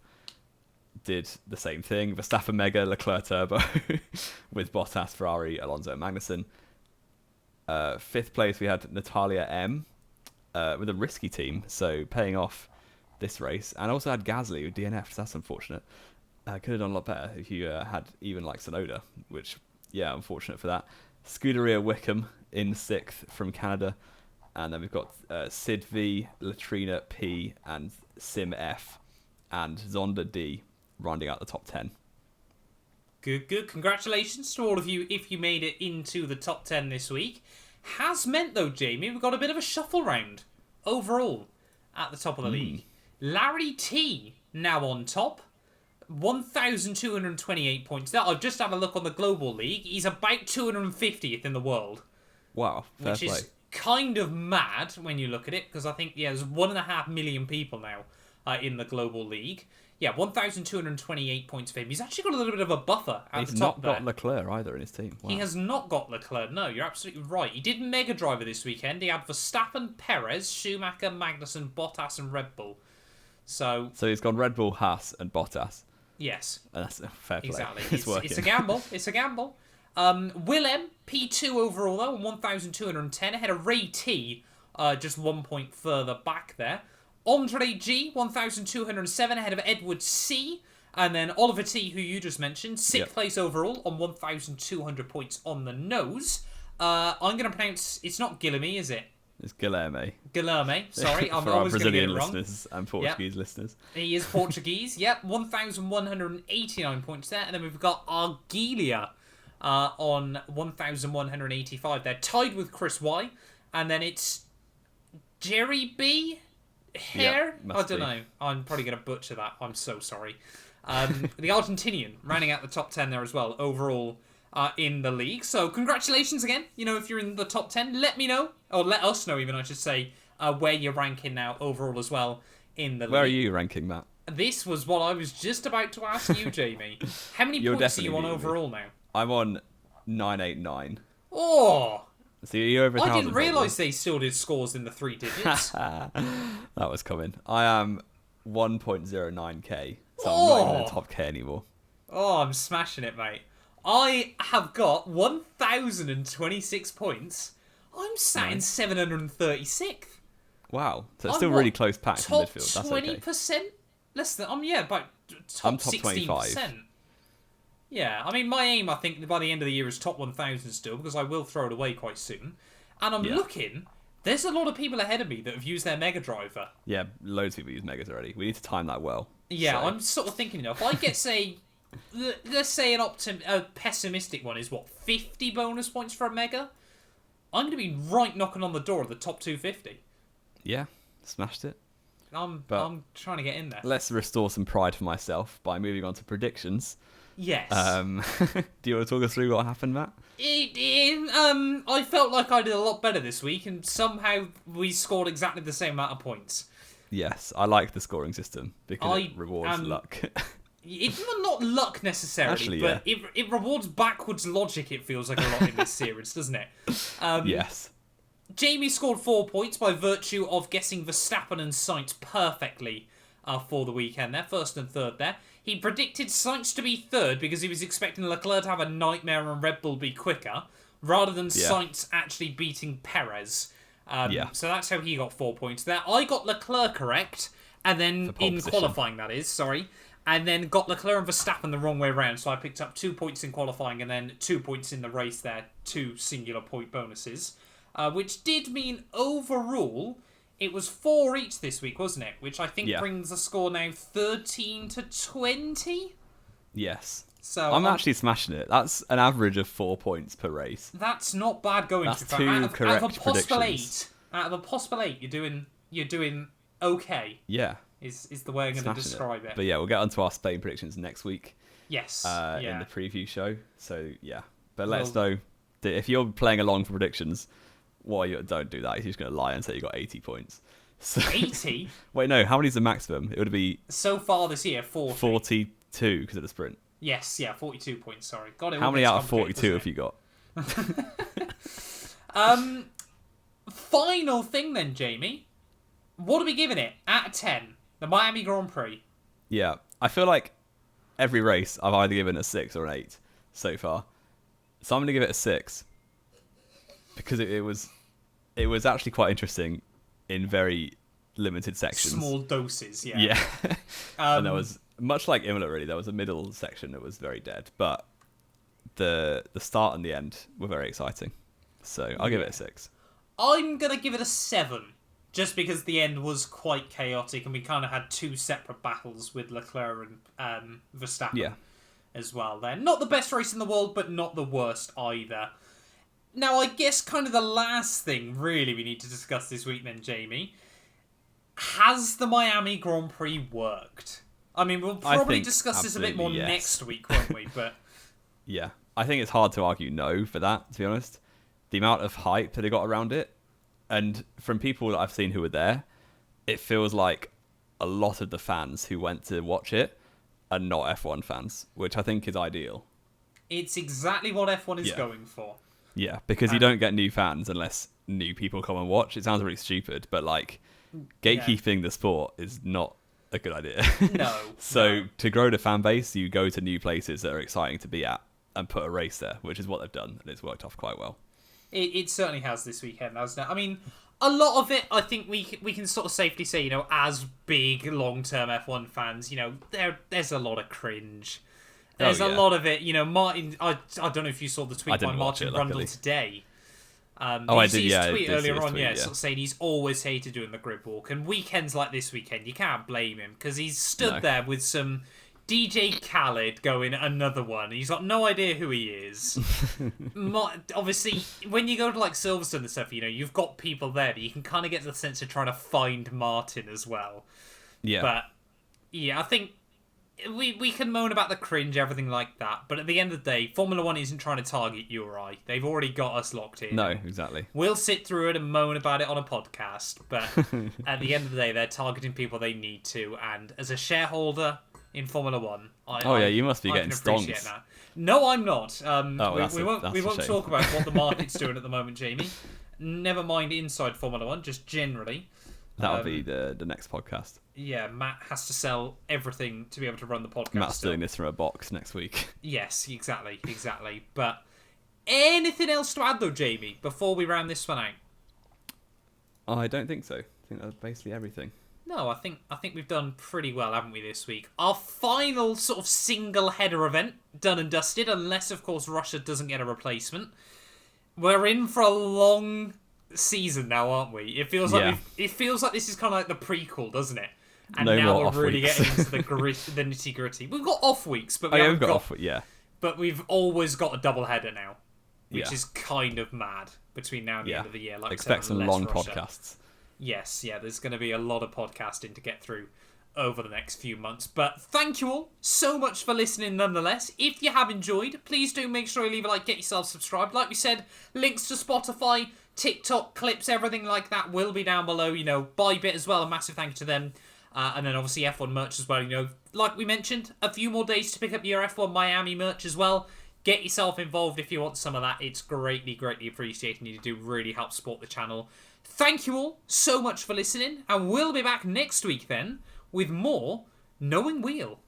[SPEAKER 2] Did the same thing. Verstappen mega, Leclerc Turbo with Bottas, Ferrari, Alonso and Magnussen. Fifth place, we had Natalia M with a risky team, so paying off this race. And also had Gasly with DNF, so that's unfortunate. Could have done a lot better if you had even like Sonoda, which, yeah, unfortunate for that. Scuderia Wickham in sixth from Canada. And then we've got Sid V, Latrina P, and Sim F, and Zonda D rounding out the top 10.
[SPEAKER 1] Good. Congratulations to all of you if you made it into the top 10 this week. Has meant, though, Jamie, we've got a bit of a shuffle round overall at the top of the league. Larry T now on top, 1,228 points. Now, I've just had a look on the global league. He's about 250th in the world.
[SPEAKER 2] Wow, fair
[SPEAKER 1] which
[SPEAKER 2] play.
[SPEAKER 1] Is kind of mad when you look at it, because I think, there's 1.5 million people now in the global league. Yeah, 1,228 points for him. He's actually got a little bit of a buffer at the top there.
[SPEAKER 2] He's not got Leclerc either in his team. Wow.
[SPEAKER 1] He has not got Leclerc. No, you're absolutely right. He did Mega Driver this weekend. He had Verstappen, Perez, Schumacher, Magnussen, Bottas, and Red Bull. So
[SPEAKER 2] he's gone Red Bull, Haas, and Bottas.
[SPEAKER 1] Yes.
[SPEAKER 2] And that's a fair play.
[SPEAKER 1] Exactly.
[SPEAKER 2] It's
[SPEAKER 1] a gamble. It's a gamble. Willem, P2 overall, though, 1,210. Ahead of Ray T, just 1 point further back there. Andre G, 1,207, ahead of Edward C. And then Oliver T, who you just mentioned, sixth place overall on 1,200 points on the nose. I'm going to pronounce... It's not Guilherme, is it?
[SPEAKER 2] It's Guilherme.
[SPEAKER 1] Guilherme, sorry. I'm
[SPEAKER 2] For
[SPEAKER 1] always
[SPEAKER 2] our
[SPEAKER 1] going to get it
[SPEAKER 2] Brazilian
[SPEAKER 1] wrong.
[SPEAKER 2] listeners and Portuguese listeners.
[SPEAKER 1] He is Portuguese. Yep, 1,189 points there. And then we've got Argelia on 1,185 there. Tied with Chris Y. And then it's Jerry B. Hair? I don't know. I'm probably going to butcher that. I'm so sorry. The Argentinian rounding out the top 10 there as well, overall in the league. So congratulations again. If you're in the top 10, let me know, or let us know even, I should say, where you're ranking now overall as well in the league.
[SPEAKER 2] Where are you ranking, Matt?
[SPEAKER 1] This was what I was just about to ask you, Jamie. How many points are you on overall now?
[SPEAKER 2] I'm on 989.
[SPEAKER 1] Oh!
[SPEAKER 2] So you're over 1,000.
[SPEAKER 1] I didn't realise they still did scores in the 3 digits.
[SPEAKER 2] That was coming. I am 1.09k, so I'm not even in the top K anymore.
[SPEAKER 1] Oh, I'm smashing it, mate. I have got 1,026 points. I'm sat in 736th.
[SPEAKER 2] Wow. So it's still really close packed in midfield. That's
[SPEAKER 1] Top 20%? Less than... about
[SPEAKER 2] I'm
[SPEAKER 1] top
[SPEAKER 2] top
[SPEAKER 1] 16%.
[SPEAKER 2] 25.
[SPEAKER 1] Yeah, I mean, my aim, I think, by the end of the year is top 1,000 still, because I will throw it away quite soon. And I'm looking... There's a lot of people ahead of me that have used their Mega Driver.
[SPEAKER 2] Yeah, loads of people use Megas already. We need to time that well.
[SPEAKER 1] Yeah, I'm sort of thinking, if I get, say... let's say a pessimistic one is, 50 bonus points for a Mega? I'm going to be right knocking on the door of the top 250.
[SPEAKER 2] Yeah, smashed it.
[SPEAKER 1] I'm trying to get in there.
[SPEAKER 2] Let's restore some pride for myself by moving on to predictions.
[SPEAKER 1] Yes.
[SPEAKER 2] Do you want to talk us through what happened, Matt?
[SPEAKER 1] I felt like I did a lot better this week, and somehow we scored exactly the same amount of points.
[SPEAKER 2] Yes, I like the scoring system because it rewards luck.
[SPEAKER 1] It's not luck necessarily,
[SPEAKER 2] Actually,
[SPEAKER 1] but it rewards backwards logic, it feels like a lot in this series, doesn't it?
[SPEAKER 2] Yes.
[SPEAKER 1] Jamie scored 4 points by virtue of guessing Verstappen and Sainz perfectly for the weekend there, first and third there. He predicted Sainz to be third because he was expecting Leclerc to have a nightmare and Red Bull be quicker, rather than Sainz actually beating Perez. So that's how he got 4 points there. I got Leclerc correct, and then in qualifying, that is, sorry, and then got Leclerc and Verstappen the wrong way around. So I picked up 2 points in qualifying and then 2 points in the race there, 2 singular point bonuses, which did mean overall it was 4 each this week, wasn't it? Which I think brings the score now 13-20.
[SPEAKER 2] Yes.
[SPEAKER 1] So
[SPEAKER 2] I'm actually smashing it. That's an average of 4 points per race.
[SPEAKER 1] That's not bad going.
[SPEAKER 2] That's
[SPEAKER 1] to
[SPEAKER 2] two
[SPEAKER 1] out of
[SPEAKER 2] correct
[SPEAKER 1] a possible
[SPEAKER 2] predictions.
[SPEAKER 1] out of a possible 8, you're doing okay.
[SPEAKER 2] Yeah.
[SPEAKER 1] Is the way I'm going to describe it.
[SPEAKER 2] But yeah, we'll get onto our Spain predictions next week.
[SPEAKER 1] Yes.
[SPEAKER 2] In the preview show. So yeah. But let us know if you're playing along for predictions. well, don't do that. He's just going to lie and say you got 80 points. So,
[SPEAKER 1] 80?
[SPEAKER 2] Wait, no. How many's the maximum? It would be
[SPEAKER 1] so far this year, 40.
[SPEAKER 2] 42 because of the sprint.
[SPEAKER 1] Yes, yeah, 42 points. Sorry, got it.
[SPEAKER 2] How many out of 42 have you got?
[SPEAKER 1] Final thing then, Jamie. What are we giving it out of 10? The Miami Grand Prix.
[SPEAKER 2] Yeah, I feel like every race I've either given a 6 or an 8 so far. So I'm going to give it a 6 because it was actually quite interesting in very limited sections.
[SPEAKER 1] Small doses, yeah.
[SPEAKER 2] Yeah. And there was, much like Imola really, there was a middle section that was very dead, but the start and the end were very exciting. So I'll give it a 6.
[SPEAKER 1] I'm going to give it a 7. Just because the end was quite chaotic and we kind of had 2 separate battles with Leclerc and Verstappen as well there. Not the best race in the world, but not the worst either. Now, I guess kind of the last thing really we need to discuss this week then, Jamie. Has the Miami Grand Prix worked? I mean, we'll probably discuss this a bit more next week, won't we? But
[SPEAKER 2] yeah, I think it's hard to argue no for that, to be honest. The amount of hype that it got around it, and from people that I've seen who were there, it feels like a lot of the fans who went to watch it are not F1 fans, which I think is ideal.
[SPEAKER 1] It's exactly what F1 is going for.
[SPEAKER 2] Yeah, because you don't get new fans unless new people come and watch. It sounds really stupid, but like gatekeeping the sport is not a good idea.
[SPEAKER 1] No.
[SPEAKER 2] So to grow the fan base, you go to new places that are exciting to be at and put a race there, which is what they've done, and it's worked off quite well. It
[SPEAKER 1] certainly has this weekend, hasn't it? I mean, a lot of it, I think we can sort of safely say, you know, as big long-term F1 fans, you know, there's a lot of cringe. There's a lot of it, you know. Martin, I don't know if you saw the tweet by Martin Brundle today.
[SPEAKER 2] I did,
[SPEAKER 1] his
[SPEAKER 2] yeah.
[SPEAKER 1] tweet earlier on, sort of saying he's always hated doing the grid walk, and weekends like this weekend, you can't blame him because he's stood there with some DJ Khaled going another one. He's got no idea who he is. Obviously, when you go to like Silverstone and stuff, you know, you've got people there that you can kind of get the sense of trying to find Martin as well.
[SPEAKER 2] Yeah.
[SPEAKER 1] But yeah, I think we can moan about the cringe, everything like that. But at the end of the day, Formula One isn't trying to target you or I. They've already got us locked in.
[SPEAKER 2] No, exactly.
[SPEAKER 1] We'll sit through it and moan about it on a podcast. But at the end of the day, they're targeting people they need to. And as a shareholder in Formula One,
[SPEAKER 2] you must be getting stonks.
[SPEAKER 1] That. No, I'm not. We won't talk about what the market's doing at the moment, Jamie. Never mind inside Formula One, just generally.
[SPEAKER 2] That'll be the next podcast.
[SPEAKER 1] Yeah, Matt has to sell everything to be able to run the podcast.
[SPEAKER 2] Matt's doing this from a box next week.
[SPEAKER 1] Yes, exactly. But anything else to add though, Jamie, before we round this one out?
[SPEAKER 2] I don't think so. I think that's basically everything.
[SPEAKER 1] No, I think we've done pretty well, haven't we, this week? Our final sort of single header event, done and dusted, unless, of course, Russia doesn't get a replacement. We're in for a long season now, aren't we? It feels like this is kind of like the prequel, doesn't it? And now we're really getting into the nitty gritty. We've got off weeks, but we've got off. Yeah, but we've always got a double header now, which is kind of mad between now and the end of the year. Like
[SPEAKER 2] expect some long podcasts.
[SPEAKER 1] Yes, there's going to be a lot of podcasting to get through over the next few months. But thank you all so much for listening nonetheless. If you have enjoyed, please do make sure you leave a like, get yourself subscribed. Like we said, links to Spotify, TikTok, clips, everything like that will be down below. You know, Bybit as well, a massive thank you to them. And then obviously F1 merch as well. You know, like we mentioned, a few more days to pick up your F1 Miami merch as well. Get yourself involved if you want some of that. It's greatly, greatly appreciated. You do really help support the channel. Thank you all so much for listening, and we'll be back next week then with more Knowing Wheel.